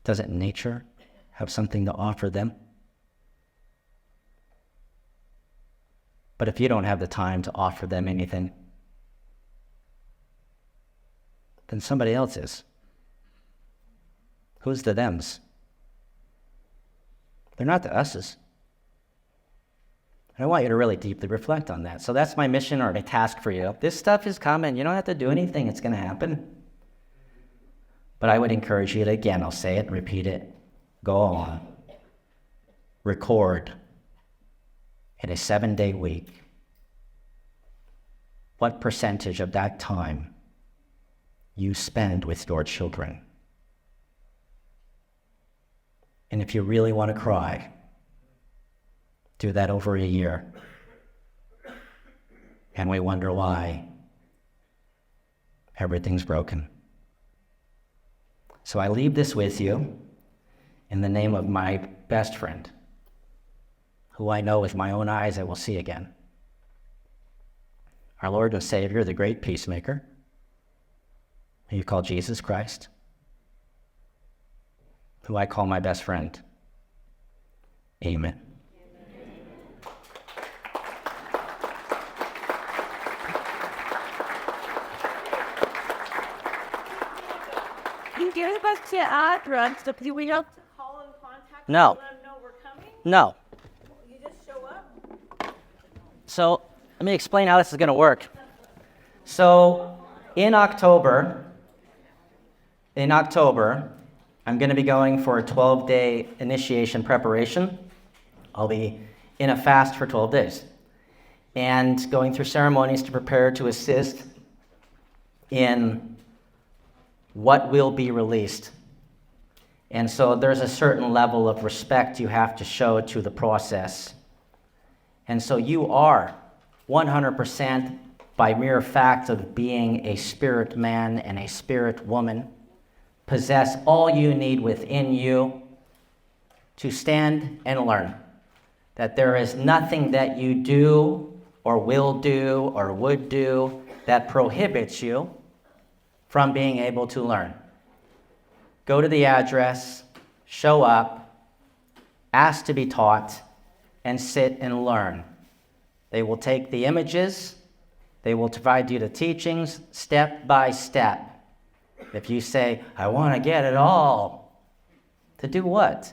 Doesn't nature have something to offer them? But if you don't have the time to offer them anything, then somebody else is. Who's the thems? They're not the us's. And I want you to really deeply reflect on that. So that's my mission or my task for you. This stuff is coming. You don't have to do anything. It's going to happen. But I would encourage you to, again, I'll say it and repeat it, go on, record in a 7-day week what percentage of that time you spend with your children. And if you really want to cry, do that over a year. And we wonder why everything's broken. So I leave this with you in the name of my best friend, who I know with my own eyes I will see again. Our Lord and Savior, the great peacemaker, who you call Jesus Christ, who I call my best friend. Amen. Can you give us your address so we have to call and contact No. you to let them know we're coming? No. You just show up? So let me explain how this is going to work. So in October, I'm going to be going for a 12-day initiation preparation. I'll be in a fast for 12 days and going through ceremonies to prepare to assist in what will be released. And so there's a certain level of respect you have to show to the process. And so you are 100% by mere fact of being a spirit man and a spirit woman, possess all you need within you to stand and learn. That there is nothing that you do or will do or would do that prohibits you from being able to learn. Go to the address, show up, ask to be taught, and sit and learn. They will take the images, they will provide you the teachings step by step. If you say, I want to get it all, to do what?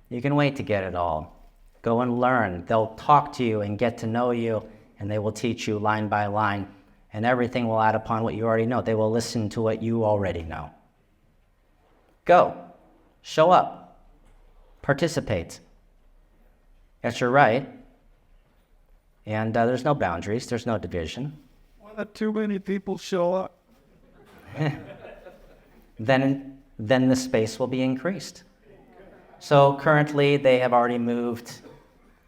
You can wait to get it all. Go and learn. They'll talk to you and get to know you, and they will teach you line by line, and everything will add upon what you already know. They will listen to what you already know. Go. Show up. Participate. That's your right. And there's no boundaries. There's no division. Why not too many people show up? Then the space will be increased. So currently they have already moved.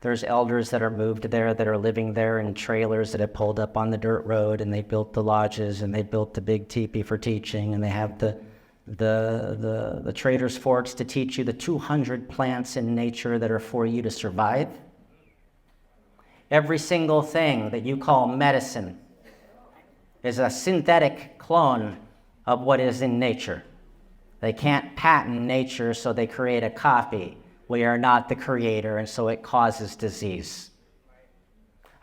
There's elders that are moved there, that are living there in trailers that have pulled up on the dirt road, and they built the lodges, and they built the big teepee for teaching, and they have the traders' forks to teach you the 200 plants in nature that are for you to survive. Every single thing that you call medicine is a synthetic clone of what is in nature. They can't patent nature, so they create a copy. We are not the creator, and so it causes disease.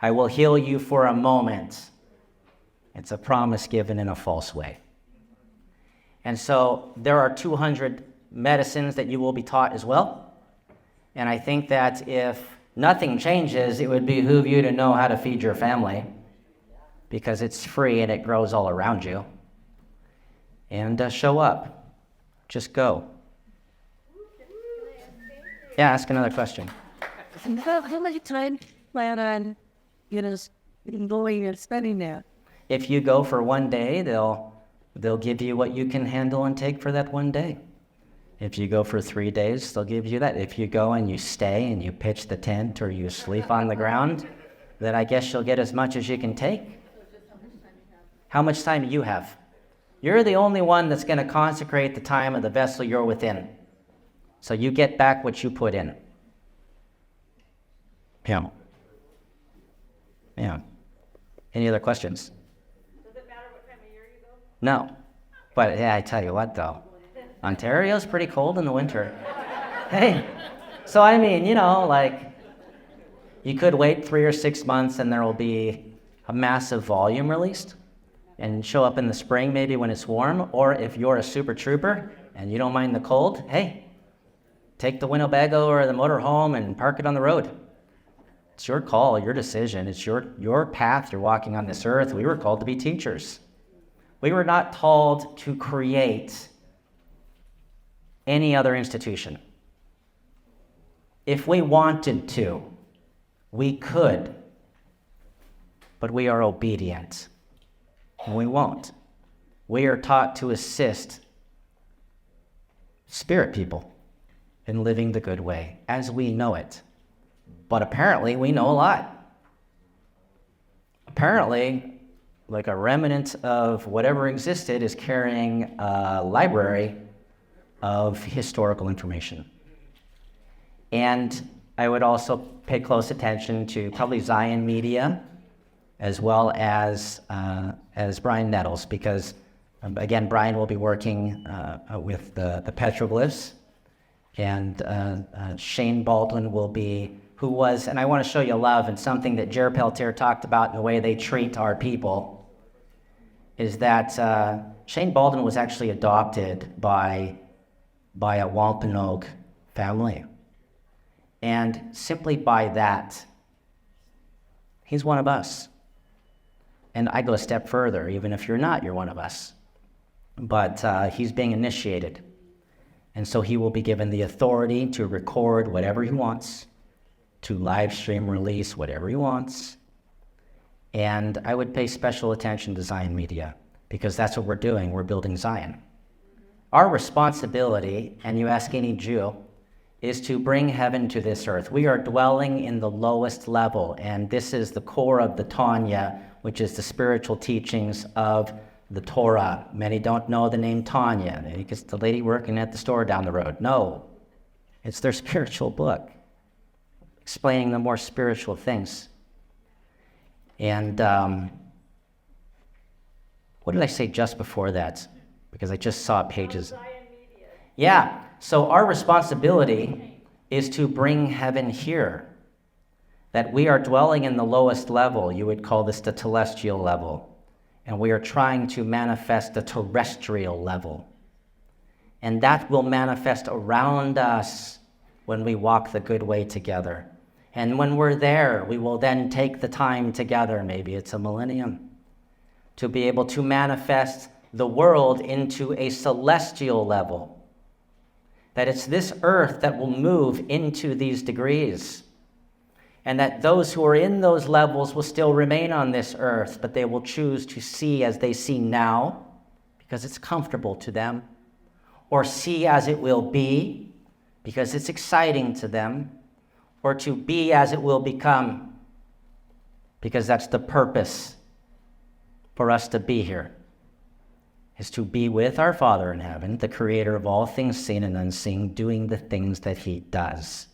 I will heal you for a moment. It's a promise given in a false way. And so there are 200 medicines that you will be taught as well. And I think that if nothing changes, it would behoove you to know how to feed your family, because it's free and it grows all around you. And show up. Just go. Yeah, ask another question. How much time plan on, going and spending there? If you go for one day, they'll give you what you can handle and take for that one day. If you go for 3 days, they'll give you that. If you go and you stay and you pitch the tent or you sleep on the ground, then I guess you'll get as much as you can take. How much time do you have? You're the only one that's going to consecrate the time of the vessel you're within. So you get back what you put in. Yeah. Any other questions? Does it matter what time of year you go? No. But yeah, I tell you what though. Ontario's pretty cold in the winter. Hey. So I mean, you could wait 3 or 6 months and there will be a massive volume released and show up in the spring maybe when it's warm. Or if you're a super trooper and you don't mind the cold, hey, take the Winnebago or the motorhome and park it on the road. It's your call, your decision. It's your path. You're walking on this earth. We were called to be teachers. We were not called to create any other institution. If we wanted to, we could, but we are obedient, and we won't. We are taught to assist spirit people in living the good way as we know it. But apparently we know a lot. Apparently, like a remnant of whatever existed is carrying a library of historical information. And I would also pay close attention to probably Zion Media, as well as Brian Nettles, because again, Brian will be working with the petroglyphs, and Shane Baldwin will be, who was, and I want to show you love, and something that Jer Peltier talked about in the way they treat our people, is that Shane Baldwin was actually adopted by a Wampanoag family. And simply by that, he's one of us. And I go a step further, even if you're not, you're one of us. But he's being initiated. And so he will be given the authority to record whatever he wants, to live stream release whatever he wants. And I would pay special attention to Zion Media, because that's what we're doing. We're building Zion. Our responsibility, and you ask any Jew, is to bring heaven to this earth. We are dwelling in the lowest level, and this is the core of the Tanya, which is the spiritual teachings of the Torah. Many don't know the name Tanya. It's the lady working at the store down the road. No, it's their spiritual book, explaining the more spiritual things. And what did I say just before that? Because I just saw pages. Yeah, so our responsibility is to bring heaven here. That we are dwelling in the lowest level. You would call this the telestial level. And we are trying to manifest the terrestrial level. And that will manifest around us when we walk the good way together. And when we're there, we will then take the time together, maybe it's a millennium, to be able to manifest the world into a celestial level. That it's this earth that will move into these degrees. And that those who are in those levels will still remain on this earth, but they will choose to see as they see now, because it's comfortable to them, or see as it will be, because it's exciting to them, or to be as it will become, because that's the purpose for us to be here, is to be with our Father in heaven, the creator of all things seen and unseen, doing the things that he does.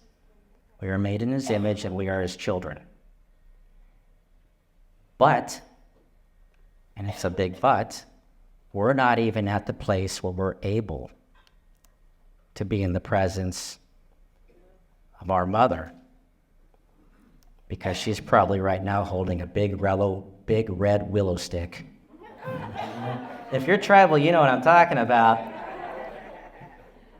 We are made in his image and we are his children. But, and it's a big but, we're not even at the place where we're able to be in the presence of our mother, because she's probably right now holding a big red willow stick. If you're tribal, you know what I'm talking about.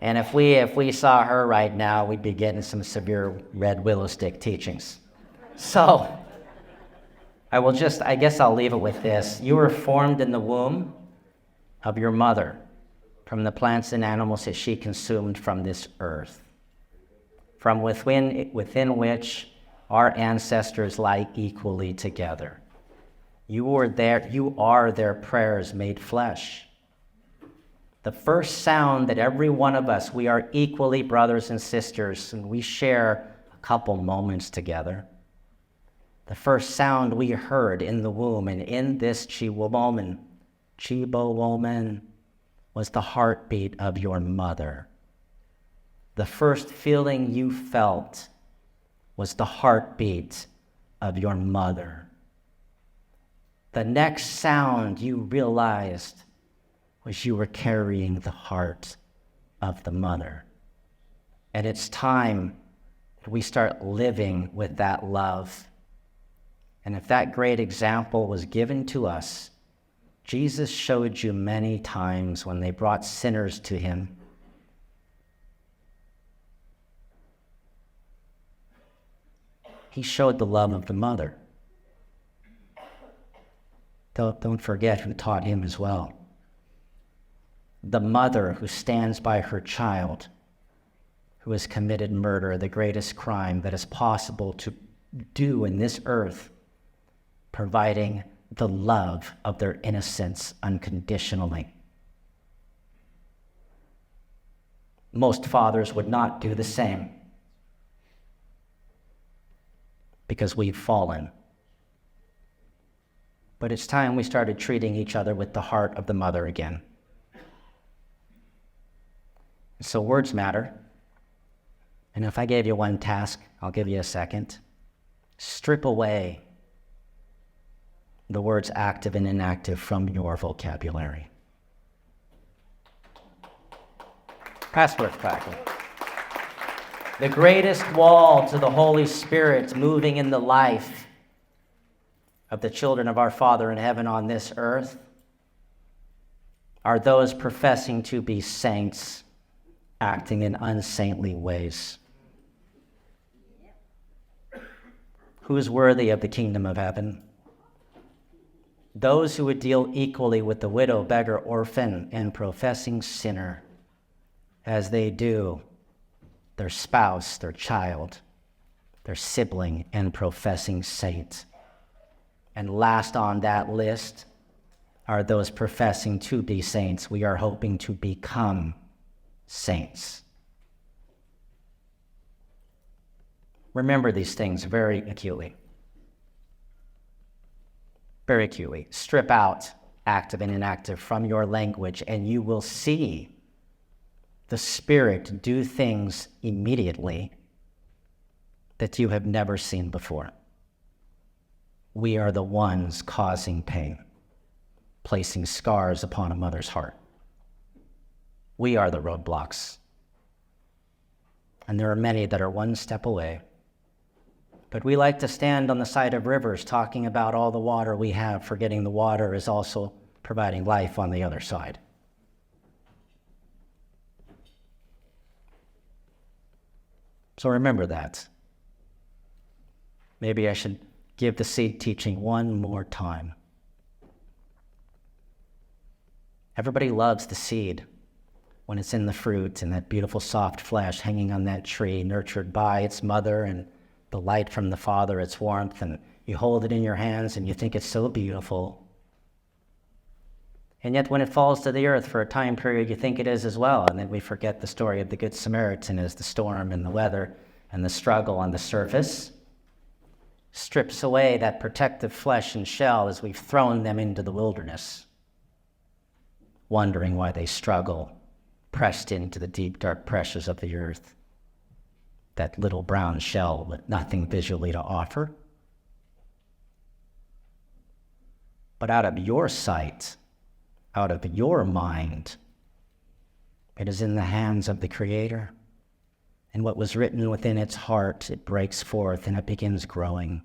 And if we saw her right now, we'd be getting some severe red willow stick teachings. So, I guess I'll leave it with this. You were formed in the womb of your mother, from the plants and animals that she consumed from this earth, from within which our ancestors lie equally together. You are their prayers made flesh. The first sound that every one of us, we are equally brothers and sisters, and we share a couple moments together. The first sound we heard in the womb, and in this Chibo woman, was the heartbeat of your mother. The first feeling you felt was the heartbeat of your mother. The next sound you realized was you were carrying the heart of the mother. And it's time that we start living with that love. And if that great example was given to us, Jesus showed you many times when they brought sinners to him. He showed the love of the mother. Don't forget who taught him as well. the mother who stands by her child who has committed murder, the greatest crime that is possible to do in this earth, providing the love of their innocence unconditionally. Most fathers would not do the same because we've fallen. But it's time we started treating each other with the heart of the mother again. So words matter. And if I gave you one task, I'll give you a second. Strip away the words active and inactive from your vocabulary. Password cracking. The greatest wall to the Holy Spirit moving in the life of the children of our Father in heaven on this earth are those professing to be saints acting in unsaintly ways. Who is worthy of the kingdom of heaven? Those who would deal equally with the widow, beggar, orphan, and professing sinner as they do their spouse, their child, their sibling, and professing saint. And last on that list are those professing to be saints. We are hoping to become saints. Remember these things very acutely. Very acutely. Strip out active and inactive from your language, and you will see the Spirit do things immediately that you have never seen before. We are the ones causing pain, placing scars upon a mother's heart. We are the roadblocks. And there are many that are one step away. But we like to stand on the side of rivers talking about all the water we have, forgetting the water is also providing life on the other side. So remember that. Maybe I should give the seed teaching one more time. Everybody loves the seed when it's in the fruit and that beautiful soft flesh hanging on that tree, nurtured by its mother and the light from the Father, its warmth, and you hold it in your hands and you think it's so beautiful. And yet when it falls to the earth for a time period, you think it is as well, and then we forget the story of the Good Samaritan as the storm and the weather and the struggle on the surface strips away that protective flesh and shell as we've thrown them into the wilderness, wondering why they struggle, pressed into the deep, dark pressures of the earth. That little brown shell with nothing visually to offer. But out of your sight, out of your mind, it is in the hands of the Creator. And what was written within its heart, it breaks forth and it begins growing.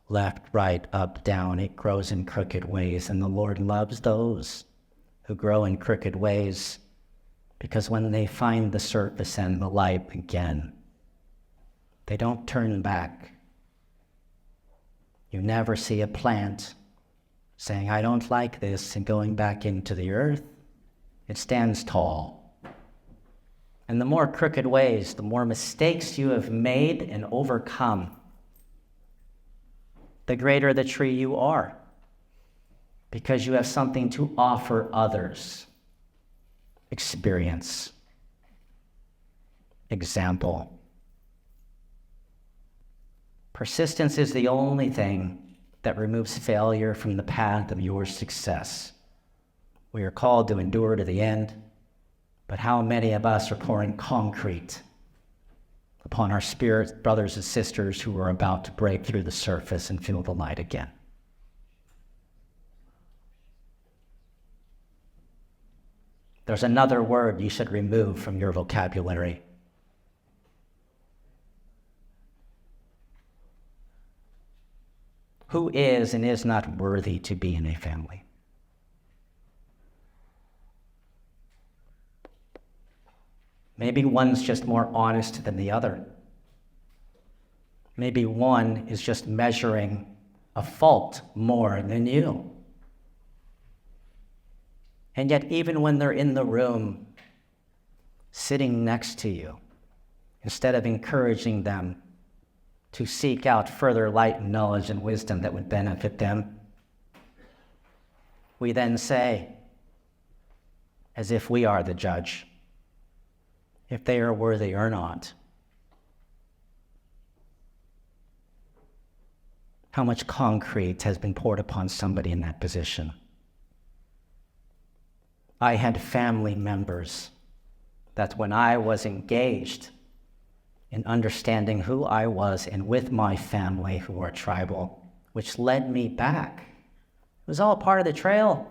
Left, right, up, down, it grows in crooked ways. And the Lord loves those who grow in crooked ways, because when they find the surface and the light again, they don't turn back. You never see a plant saying, I don't like this, and going back into the earth. It stands tall. And the more crooked ways, the more mistakes you have made and overcome, the greater the tree you are, because you have something to offer others. Experience, example. Persistence is the only thing that removes failure from the path of your success. We are called to endure to the end, but how many of us are pouring concrete upon our spirit brothers and sisters who are about to break through the surface and feel the light again? There's another word you should remove from your vocabulary. Who is and is not worthy to be in a family? Maybe one's just more honest than the other. Maybe one is just measuring a fault more than you. And yet, even when they're in the room, sitting next to you, instead of encouraging them to seek out further light and knowledge and wisdom that would benefit them, we then say, as if we are the judge, if they are worthy or not. How much concrete has been poured upon somebody in that position? I had family members that when I was engaged in understanding who I was and with my family who were tribal, which led me back. It was all part of the trail.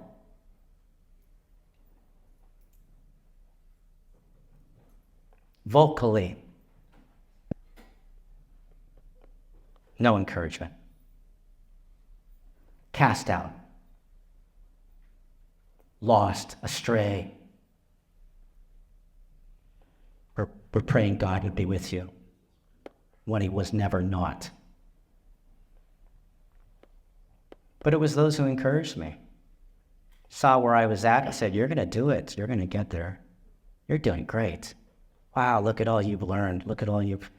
Vocally, no encouragement. Cast out. Lost, astray. We're praying God would be with you when he was never not. But it was those who encouraged me. Saw where I was at and said, you're going to do it. You're going to get there. You're doing great. Wow, look at all you've learned. Look at all you've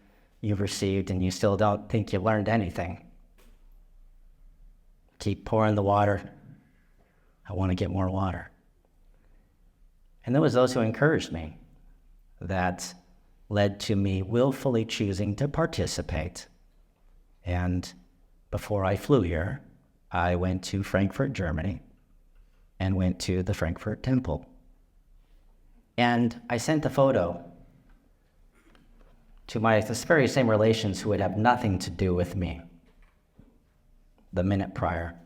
received, and you still don't think you've learned anything. Keep pouring the water. I want to get more water. And there was those who encouraged me that led to me willfully choosing to participate. And before I flew here, I went to Frankfurt, Germany, and went to the Frankfurt Temple. And I sent a photo to my very same relations who would have nothing to do with me the minute prior.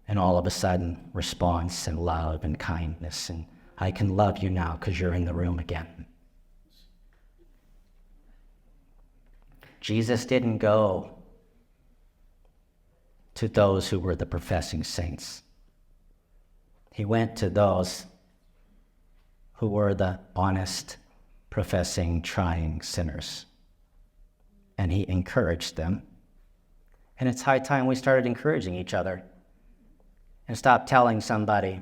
And all of a sudden, response and love and kindness, and I can love you now because you're in the room again. Jesus didn't go to those who were the professing saints. He went to those who were the honest, professing, trying sinners. And he encouraged them. And it's high time we started encouraging each other and stop telling somebody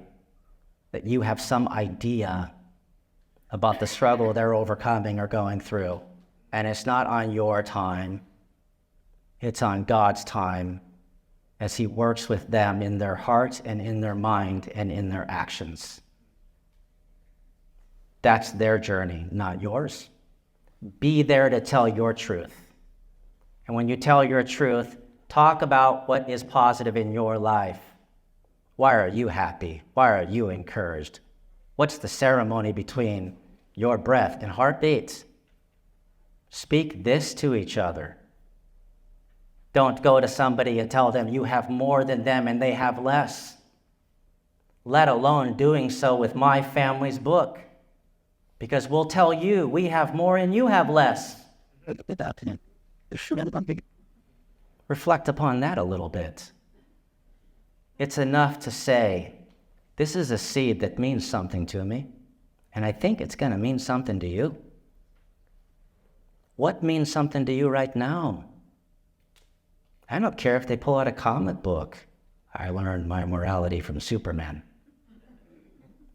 that you have some idea about the struggle they're overcoming or going through. And it's not on your time. It's on God's time as he works with them in their heart and in their mind and in their actions. That's their journey, not yours. Be there to tell your truth. And when you tell your truth, talk about what is positive in your life. Why are you happy? Why are you encouraged? What's the ceremony between your breath and heartbeats? Speak this to each other. Don't go to somebody and tell them you have more than them and they have less, let alone doing so with my family's book. Because we'll tell you we have more and you have less. Reflect upon that a little bit. It's enough to say, this is a seed that means something to me, and I think it's going to mean something to you. What means something to you right now? I don't care if they pull out a comic book. I learned my morality from Superman.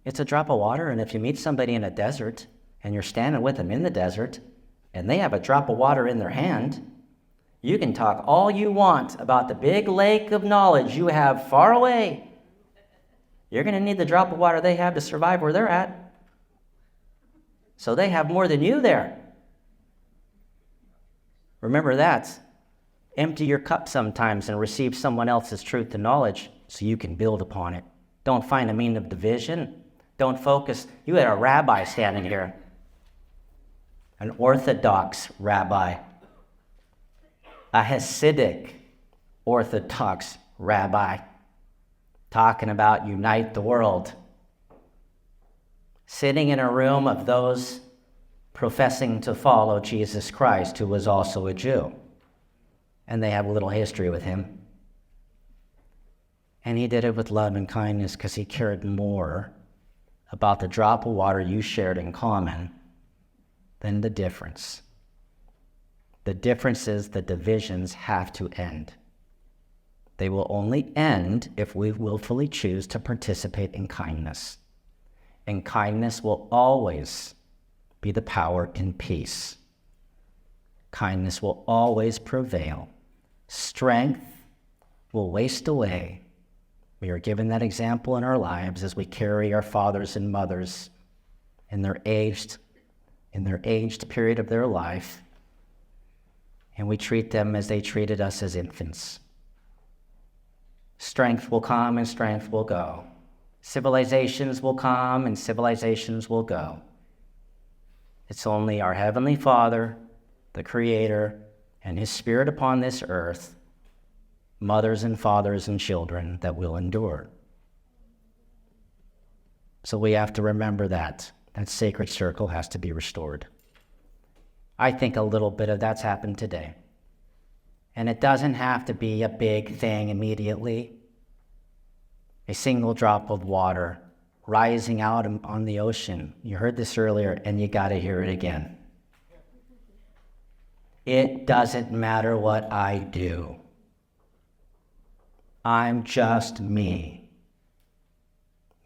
It's a drop of water, and if you meet somebody in a desert, and you're standing with them in the desert, and they have a drop of water in their hand, you can talk all you want about the big lake of knowledge you have far away. You're going to need the drop of water they have to survive where they're at. So they have more than you there. Remember that. Empty your cup sometimes and receive someone else's truth and knowledge so you can build upon it. Don't find a mean of division. Don't focus. You had a rabbi standing here, an Orthodox rabbi, a Hasidic Orthodox rabbi, talking about unite the world, sitting in a room of those professing to follow Jesus Christ, who was also a Jew. And they have a little history with him. And he did it with love and kindness because he cared more about the drop of water you shared in common than the difference. The difference is the divisions have to end. They will only end if we willfully choose to participate in kindness. And kindness will always be the power in peace. Kindness will always prevail. Strength will waste away. We are given that example in our lives as we carry our fathers and mothers in their aged period of their life, and we treat them as they treated us as infants. Strength will come and strength will go. Civilizations will come and civilizations will go. It's only our Heavenly Father, the Creator, and His Spirit upon this earth, mothers and fathers and children, that will endure. So we have to remember that sacred circle has to be restored. I think a little bit of that's happened today. And it doesn't have to be a big thing immediately. A single drop of water rising out on the ocean. You heard this earlier, and you got to hear it again. It doesn't matter what I do. I'm just me.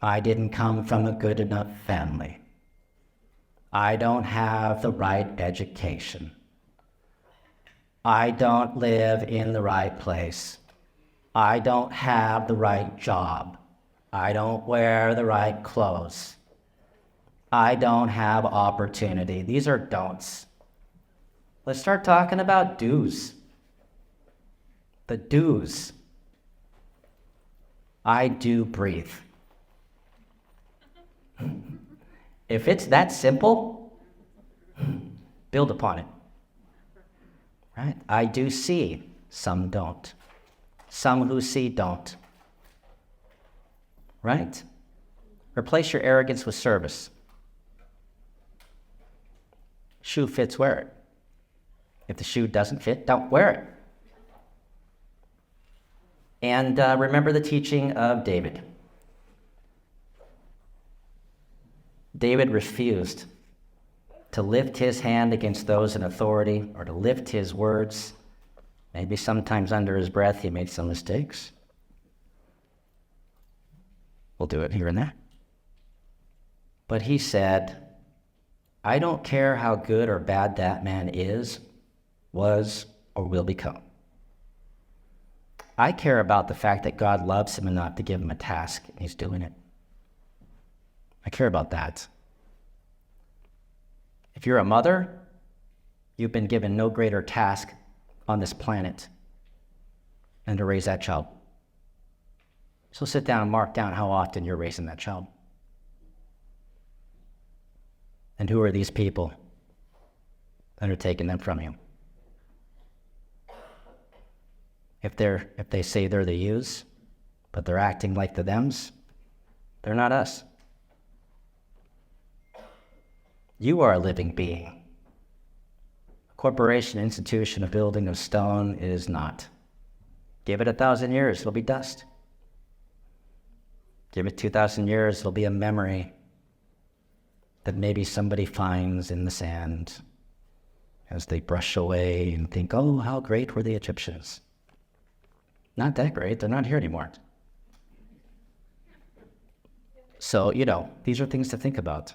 I didn't come from a good enough family. I don't have the right education. I don't live in the right place. I don't have the right job. I don't wear the right clothes. I don't have opportunity. These are don'ts. Let's start talking about do's. The do's. I do breathe. If it's that simple, build upon it. Right? I do see, some don't. Some who see don't. Right? Replace your arrogance with service. Shoe fits, wear it. If the shoe doesn't fit, don't wear it. And remember the teaching of David. David refused to lift his hand against those in authority or to lift his words. Maybe sometimes under his breath he made some mistakes. We'll do it here and there. But he said, I don't care how good or bad that man is, was, or will become. I care about the fact that God loves him enough to give him a task, and he's doing it. I care about that. If you're a mother, you've been given no greater task on this planet than to raise that child. So sit down and mark down how often you're raising that child. And who are these people that are taking them from you? If they say they're the yous, but they're acting like the thems, they're not us. You are a living being. A corporation, institution, a building of stone is not. Give it 1,000 years, it'll be dust. Give it 2,000 years, it'll be a memory that maybe somebody finds in the sand as they brush away and think, oh, how great were the Egyptians. Not that great, they're not here anymore. So, these are things to think about.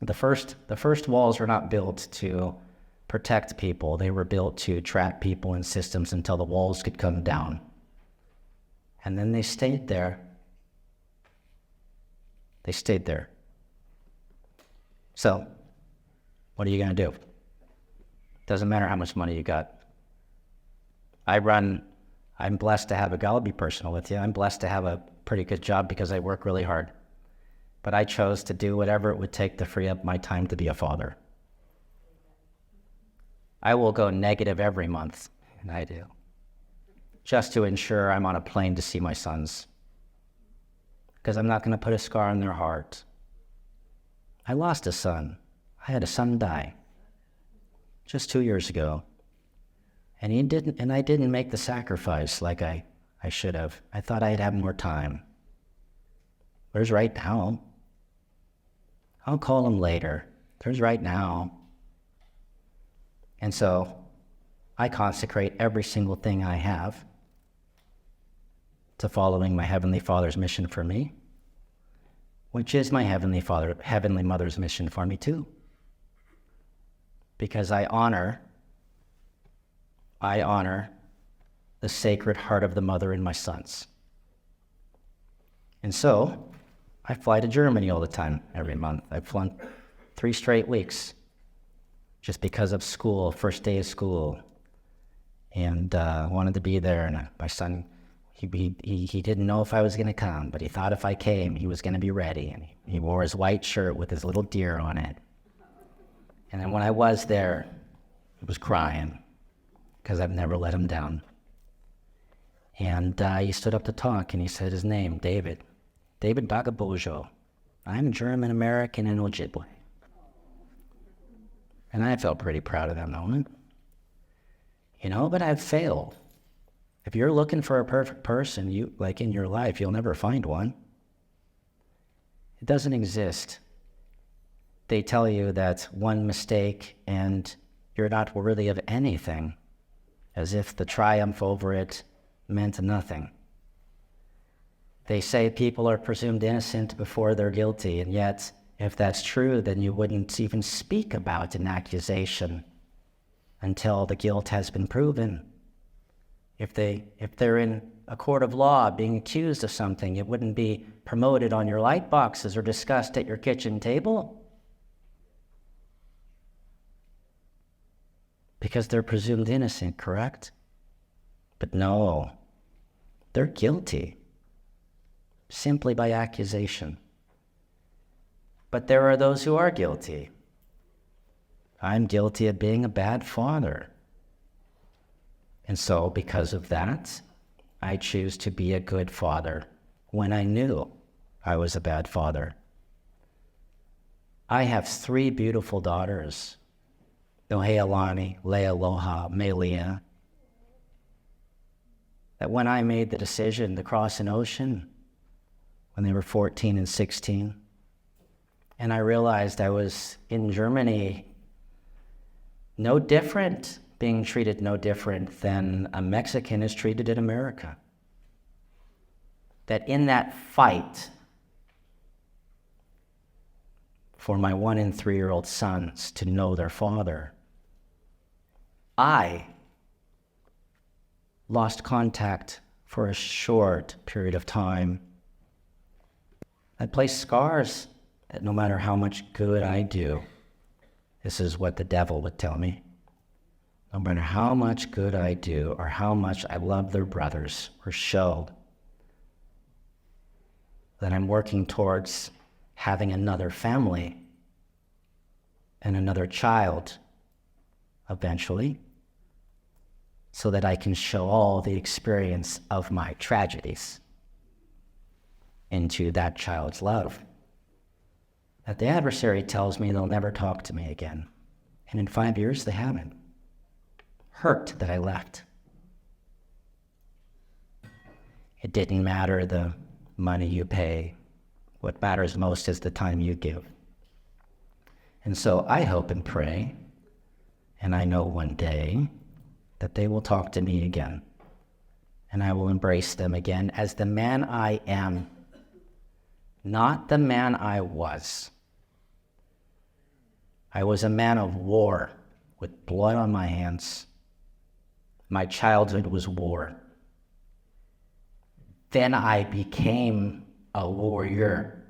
The first walls were not built to protect people. They were built to trap people in systems until the walls could come down. And then they stayed there. They stayed there. So, what are you going to do? Doesn't matter how much money you got. I'm blessed to have I'll be personal with you. I'm blessed to have a pretty good job because I work really hard. But I chose to do whatever it would take to free up my time to be a father. I will go negative every month, and I do, just to ensure I'm on a plane to see my sons. Because I'm not going to put a scar on their heart. I lost a son. I had a son die just 2 years ago. And I didn't make the sacrifice like I should have. I thought I'd have more time. There's right now. I'll call him later. There's right now. And so I consecrate every single thing I have to following my Heavenly Father's mission for me, which is my Heavenly Mother's mission for me too. Because I honor the Sacred Heart of the Mother in my sons. And so, I fly to Germany all the time, every month. I've flown 3 straight weeks, just because of school, first day of school, and wanted to be there. And my son, he didn't know if I was going to come, but he thought if I came, he was going to be ready. And he wore his white shirt with his little deer on it. And then when I was there, he was crying, because I've never let him down. And he stood up to talk, and he said his name, David Bagabojo. I'm German-American and Ojibwe. And I felt pretty proud of that moment. But I've failed. If you're looking for a perfect person, in your life, you'll never find one. It doesn't exist. They tell you that one mistake and you're not worthy of anything, as if the triumph over it meant nothing. They say people are presumed innocent before they're guilty, and yet, if that's true, then you wouldn't even speak about an accusation until the guilt has been proven. If they're in a court of law being accused of something, it wouldn't be promoted on your light boxes or discussed at your kitchen table, because they're presumed innocent, correct? But no, they're guilty, simply by accusation. But there are those who are guilty. I'm guilty of being a bad father. And so, because of that, I choose to be a good father when I knew I was a bad father. I have 3 beautiful daughters, Nohealani, Lealoha, Melia, that when I made the decision to cross an ocean, when they were 14 and 16, and I realized I was in Germany being treated no different than a Mexican is treated in America. That in that fight for my 1- and 3-year-old sons to know their father, I lost contact for a short period of time. I placed scars that no matter how much good I do, this is what the devil would tell me, no matter how much good I do or how much I love their brothers or show that I'm working towards having another family and another child eventually, so that I can show all the experience of my tragedies into that child's love. That the adversary tells me they'll never talk to me again. And in 5 years, they haven't. Hurt that I left. It didn't matter the money you pay. What matters most is the time you give. And so I hope and pray, and I know one day that they will talk to me again, and I will embrace them again as the man I am, not the man I was. I was a man of war with blood on my hands. My childhood was war. Then I became a warrior,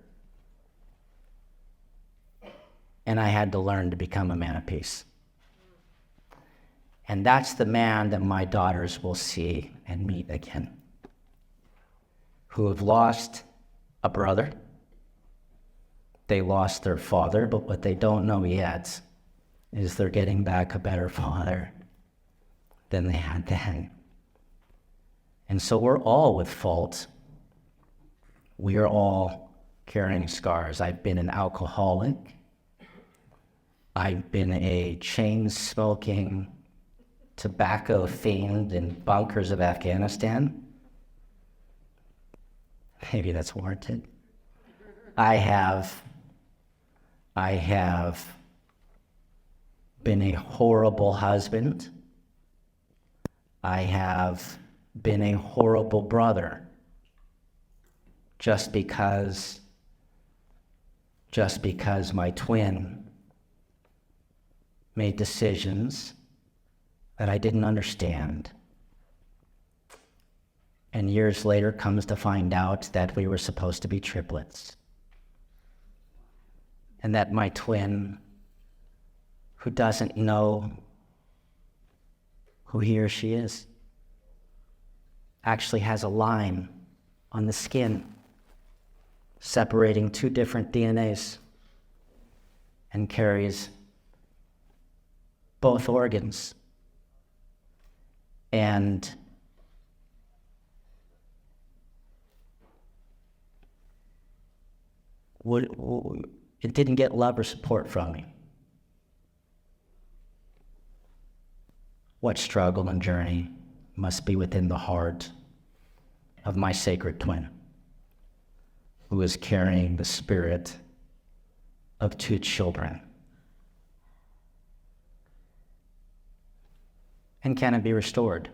and I had to learn to become a man of peace. And that's the man that my daughters will see and meet again, who have lost a brother. They lost their father, but what they don't know yet is they're getting back a better father than they had then. And so we're all with fault. We are all carrying scars. I've been an alcoholic. I've been a chain-smoking, tobacco fiend in bunkers of Afghanistan. Maybe that's warranted. I have been a horrible husband. I have been a horrible brother just because my twin made decisions that I didn't understand. And years later comes to find out that we were supposed to be triplets. And that my twin, who doesn't know who he or she is, actually has a line on the skin separating two different DNAs and carries both organs. And it didn't get love or support from me. What struggle and journey must be within the heart of my sacred twin, who is carrying the spirit of two children. And can it be restored?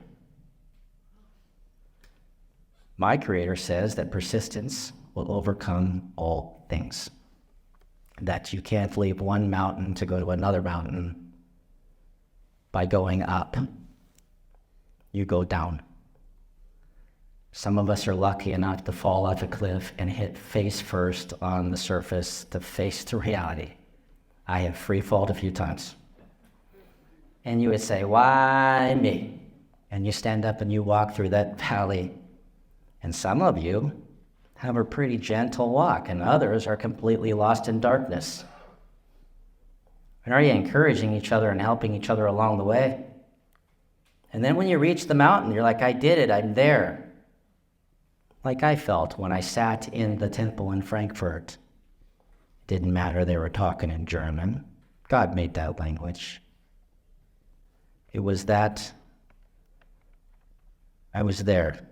My Creator says that persistence will overcome all things. That you can't leave one mountain to go to another mountain by going up. You go down. Some of us are lucky enough to fall off a cliff and hit face first on the surface to face the reality. I have free falled a few times. And you would say, why me? And you stand up and you walk through that valley. And some of you have a pretty gentle walk, and others are completely lost in darkness. And are you encouraging each other and helping each other along the way? And then when you reach the mountain, you're like, I did it, I'm there. Like I felt when I sat in the temple in Frankfurt. It didn't matter they were talking in German. God made that language. It was that I was there.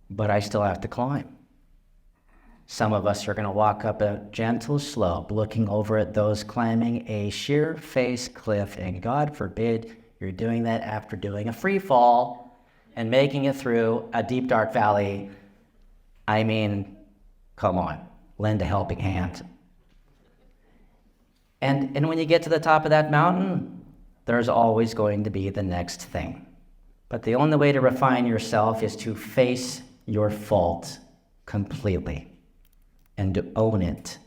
But I still have to climb. Some of us are going to walk up a gentle slope, looking over at those climbing a sheer face cliff, and God forbid you're doing that after doing a free fall and making it through a deep, dark valley. I mean, come on, lend a helping hand. And when you get to the top of that mountain, there's always going to be the next thing. But the only way to refine yourself is to face your fault completely and to own it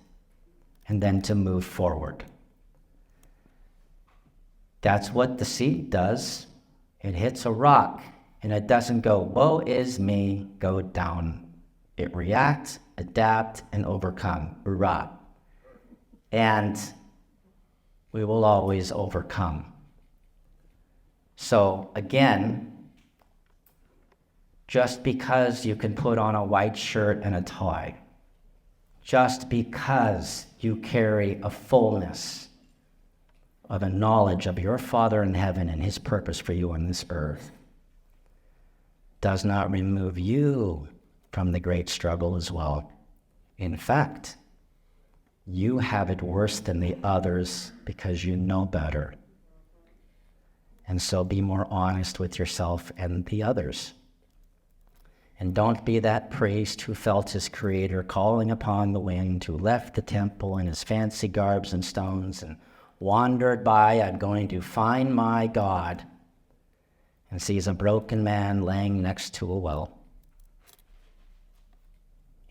and then to move forward. That's what the seed does. It hits a rock and it doesn't go, woe is me, go down. It reacts, adapt, and overcome. Hurrah. And we will always overcome. So again, just because you can put on a white shirt and a tie, just because you carry a fullness of a knowledge of your Father in heaven and his purpose for you on this earth, does not remove you from the great struggle as well. In fact, you have it worse than the others because you know better. And so be more honest with yourself and the others. And don't be that priest who felt his Creator calling upon the wind, who left the temple in his fancy garbs and stones and wandered by, I'm going to find my God, and sees a broken man laying next to a well.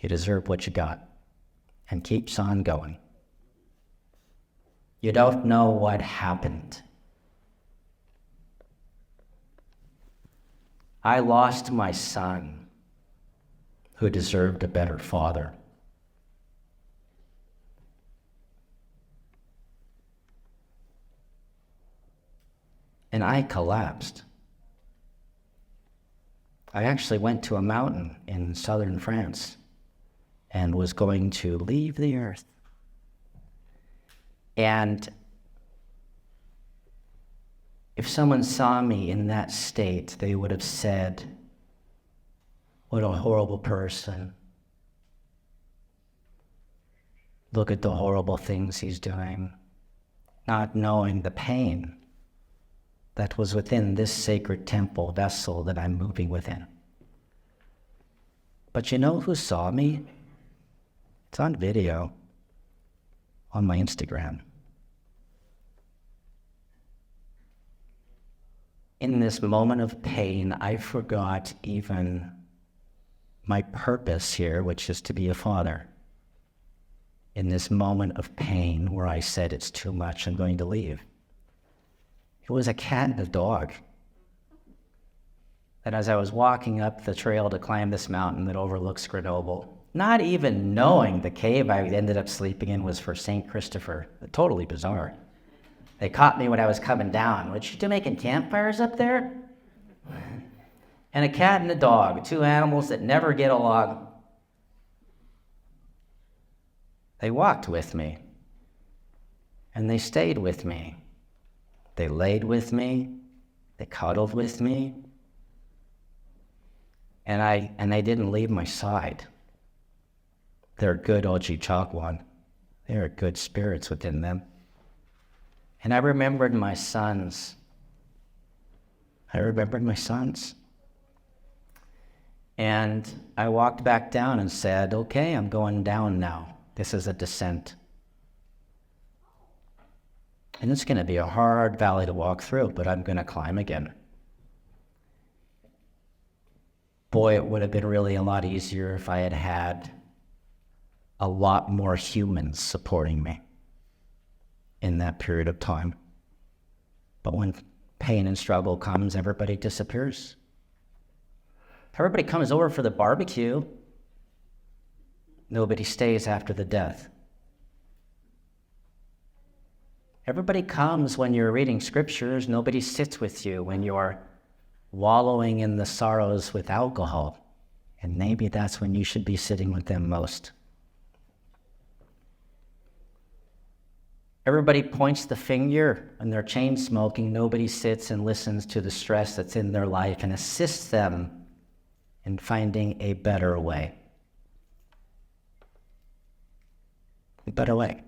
You deserve what you got, and keeps on going. You don't know what happened. I lost my son, who deserved a better father. And I collapsed. I actually went to a mountain in southern France and was going to leave the earth. And if someone saw me in that state, they would have said, what a horrible person. Look at the horrible things he's doing, not knowing the pain that was within this sacred temple vessel that I'm moving within. But you know who saw me? It's on video on my Instagram. In this moment of pain, I forgot even my purpose here, which is to be a father. In this moment of pain where I said, it's too much, I'm going to leave. It was a cat and a dog. That as I was walking up the trail to climb this mountain that overlooks Grenoble, not even knowing the cave I ended up sleeping in was for St. Christopher. Totally bizarre. They caught me when I was coming down. What you two making campfires up there? And a cat and a dog, two animals that never get along. They walked with me. And they stayed with me. They laid with me. They cuddled with me. And they didn't leave my side. They're good Ojibwe. There are good spirits within them. And I remembered my sons. And I walked back down and said, okay, I'm going down now. This is a descent. And it's going to be a hard valley to walk through, but I'm going to climb again. Boy, it would have been really a lot easier if I had had a lot more humans supporting me in that period of time. But when pain and struggle comes, everybody disappears. Everybody comes over for the barbecue. Nobody stays after the death. Everybody comes when you're reading scriptures. Nobody sits with you when you're wallowing in the sorrows with alcohol. And maybe that's when you should be sitting with them most. Everybody points the finger when they're chain smoking. Nobody sits and listens to the stress that's in their life and assists them in finding a better way. A better way.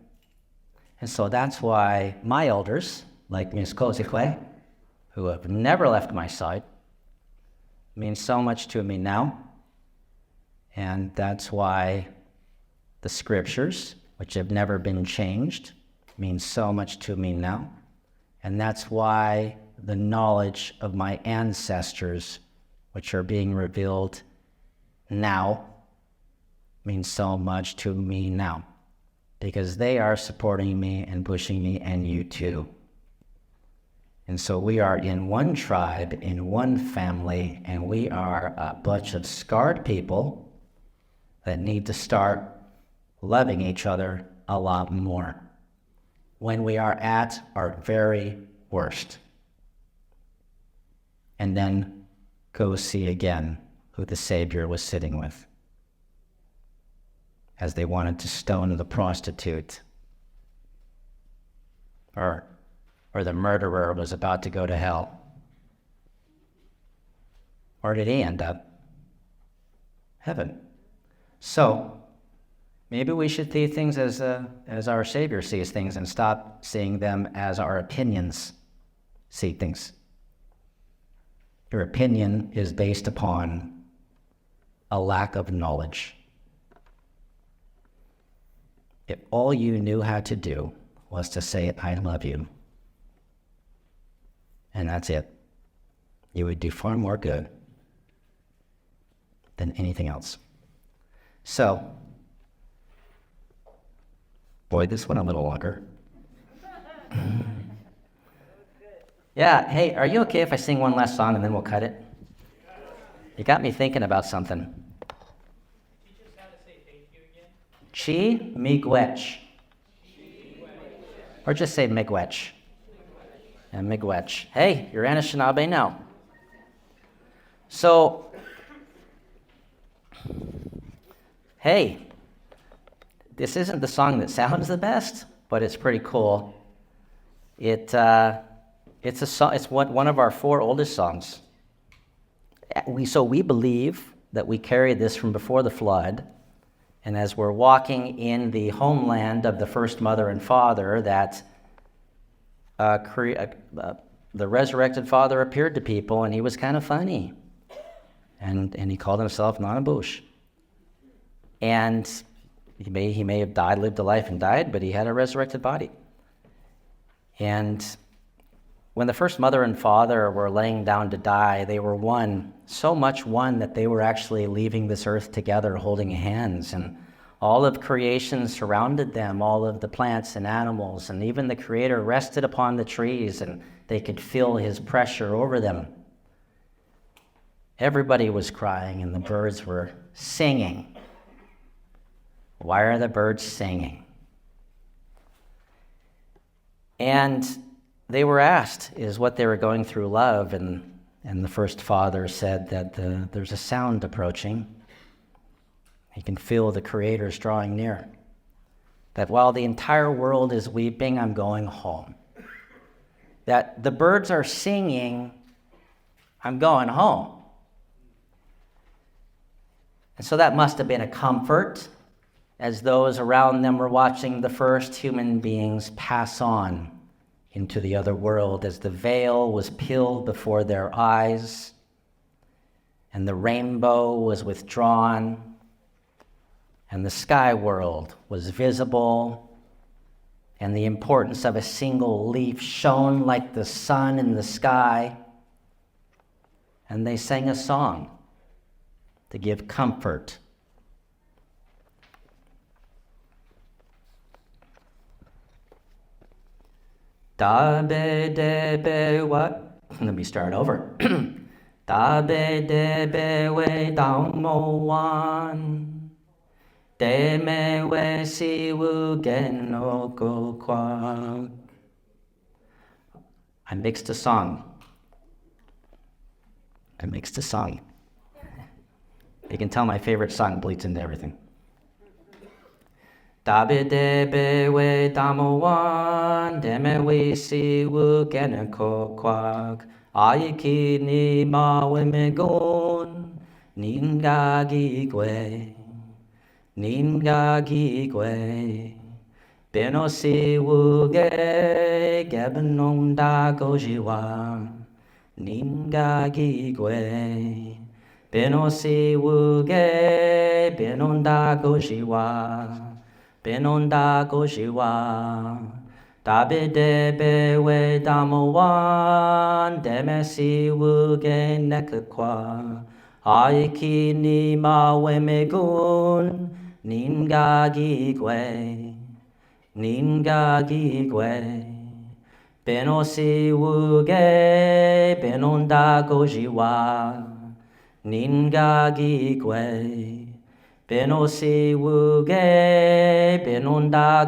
And so that's why my elders, like Ms. Kozikwe, who have never left my side, mean so much to me now. And that's why the scriptures, which have never been changed, means so much to me now. And that's why the knowledge of my ancestors, which are being revealed now, means so much to me now. Because they are supporting me and pushing me, and you too. And so we are in one tribe, in one family, and we are a bunch of scarred people that need to start loving each other a lot more when we are at our very worst. And then go see again who the Savior was sitting with, as they wanted to stone the prostitute, or the murderer was about to go to hell. Or did he end up? Heaven. So, maybe we should see things as our Savior sees things and stop seeing them as our opinions see things. Your opinion is based upon a lack of knowledge. If all you knew how to do was to say, I love you, and that's it, you would do far more good than anything else. So, boy, this went a little longer. Yeah, hey, are you okay if I sing one last song and then we'll cut it? You got me thinking about something. Chi Miigwech. Or just say Miigwech. And Miigwech. Hey, you're Anishinaabe now. So, hey, this isn't the song that sounds the best, but it's pretty cool. It's a song. It's one of our 4 oldest songs. We believe that we carried this from before the flood, and as we're walking in the homeland of the first mother and father, that the resurrected father appeared to people, and he was kind of funny, and he called himself Nanabush. And he may have died, lived a life and died, but he had a resurrected body. And when the first mother and father were laying down to die, they were one, so much one that they were actually leaving this earth together, holding hands. And all of creation surrounded them, all of the plants and animals, and even the Creator rested upon the trees, and they could feel his pressure over them. Everybody was crying, and the birds were singing. Why are the birds singing? And they were asked, is what they were going through love? And the first father said that there's a sound approaching. He can feel the Creator's drawing near. That while the entire world is weeping, I'm going home. That the birds are singing, I'm going home. And so that must have been a comfort as those around them were watching the first human beings pass on into the other world, as the veil was peeled before their eyes and the rainbow was withdrawn and the sky world was visible and the importance of a single leaf shone like the sun in the sky. And they sang a song to give comfort. Da be de be what? Let me start over. Da be de be we dang mo wan. De me we si wu gen no go kwa. I mixed a song. You can tell my favorite song bleeds into everything. Da be de be we da mo wan, de me we si wu gen ko kwag. Ai ki ni ma we me gon, nin ga gi gwe, nin ga gi gwe. Beno si wu ge, geben non da go ji wa, nin ga gi gwe. Beno si wu ge, benon da go ji wa. Benonda goshiwa, dabe debe we damowan, demesi wuge nekakwa, aiki ni ma we megun, ninga gigwe, benosi wuge, benonda goshiwa, ninga gigwe. Benosi wuge, benonda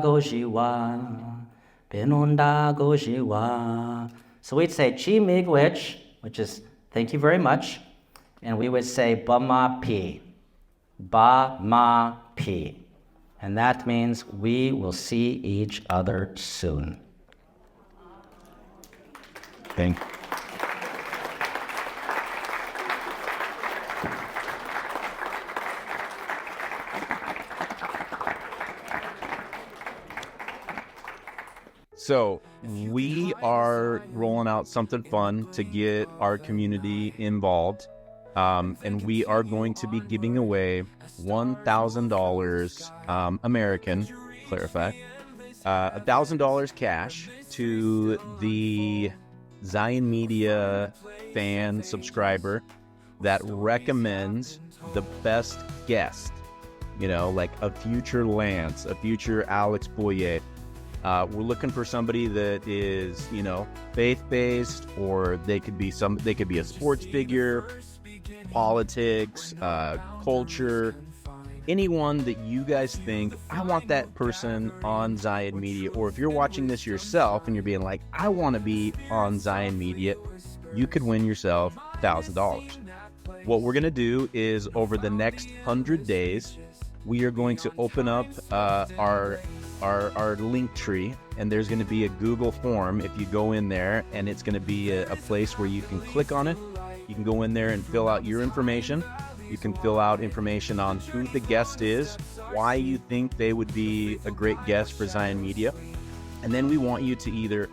goshiwa. So we'd say chi miigwech, which is thank you very much, and we would say ba ma pi, and that means we will see each other soon. Thank you. So we are rolling out something fun to get our community involved, and we are going to be giving away $1,000 American, clarify, $1,000 cash to the Zion Media fan subscriber that recommends the best guest, like a future Lance, a future Alex Boyer. We're looking for somebody that is, faith-based, or they could be a sports figure, politics, culture, anyone that you guys think, I want that person on Zion Media. Or if you're watching this yourself and you're being like, I want to be on Zion Media, you could win yourself $1,000. What we're going to do is over the next 100 days, we are going to open up our link tree, and there's going to be a Google form if you go in there, and it's going to be a place where you can click on it. You can go in there and fill out your information. You can fill out information on who the guest is, why you think they would be a great guest for Zion Media, and then we want you to either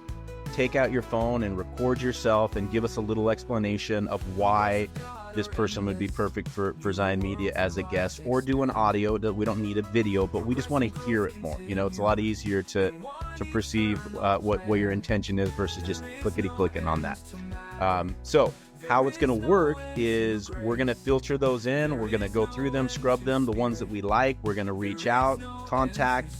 take out your phone and record yourself and give us a little explanation of why this person would be perfect for Zion Media as a guest, or do an audio. That we don't need a video, but we just want to hear it more. You know, it's a lot easier to perceive what your intention is versus just clickety-clicking on that. So how it's going to work is we're going to filter those in. We're going to go through them, scrub them, the ones that we like. We're going to reach out, contact,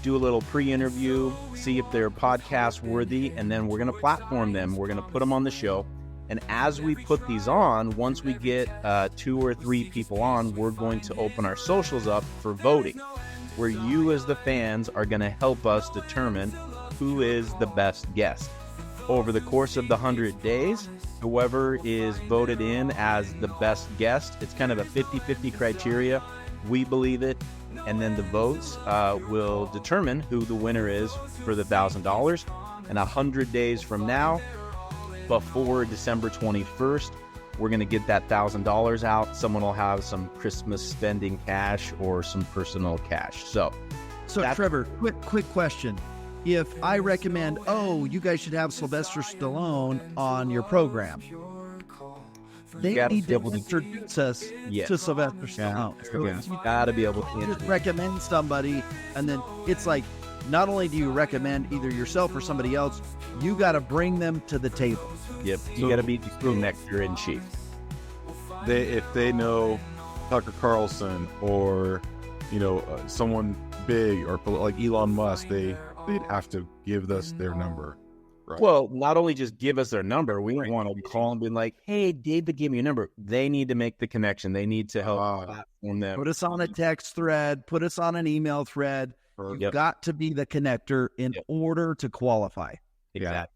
do a little pre-interview, see if they're podcast worthy, and then we're going to platform them. We're going to put them on the show. And as we put these on, once we get 2 or 3 people on, we're going to open our socials up for voting, where you as the fans are going to help us determine who is the best guest. Over the course of the 100 days, whoever is voted in as the best guest, it's kind of a 50-50 criteria. We believe it. And then the votes will determine who the winner is for the $1,000. And 100 days from now, before December 21st, we're going to get that $1,000 out. Someone will have some Christmas spending cash or some personal cash. So Trevor, quick question. If I recommend, you guys should have Sylvester Stallone on your program, they need to introduce us to Sylvester Stallone. You got to be able to just recommend somebody, and then it's like, not only do you recommend either yourself or somebody else, you got to bring them to the table. Yep, you got to be the connector in chief. If they know Tucker Carlson or someone big or like Elon Musk, they'd have to give us their number. Right. Well, not only just give us their number, we want to call and be like, hey, David gave me your number. They need to make the connection. They need to help platform them. Put us on a text thread. Put us on an email thread. You've got to be the connector in order to qualify. Exactly.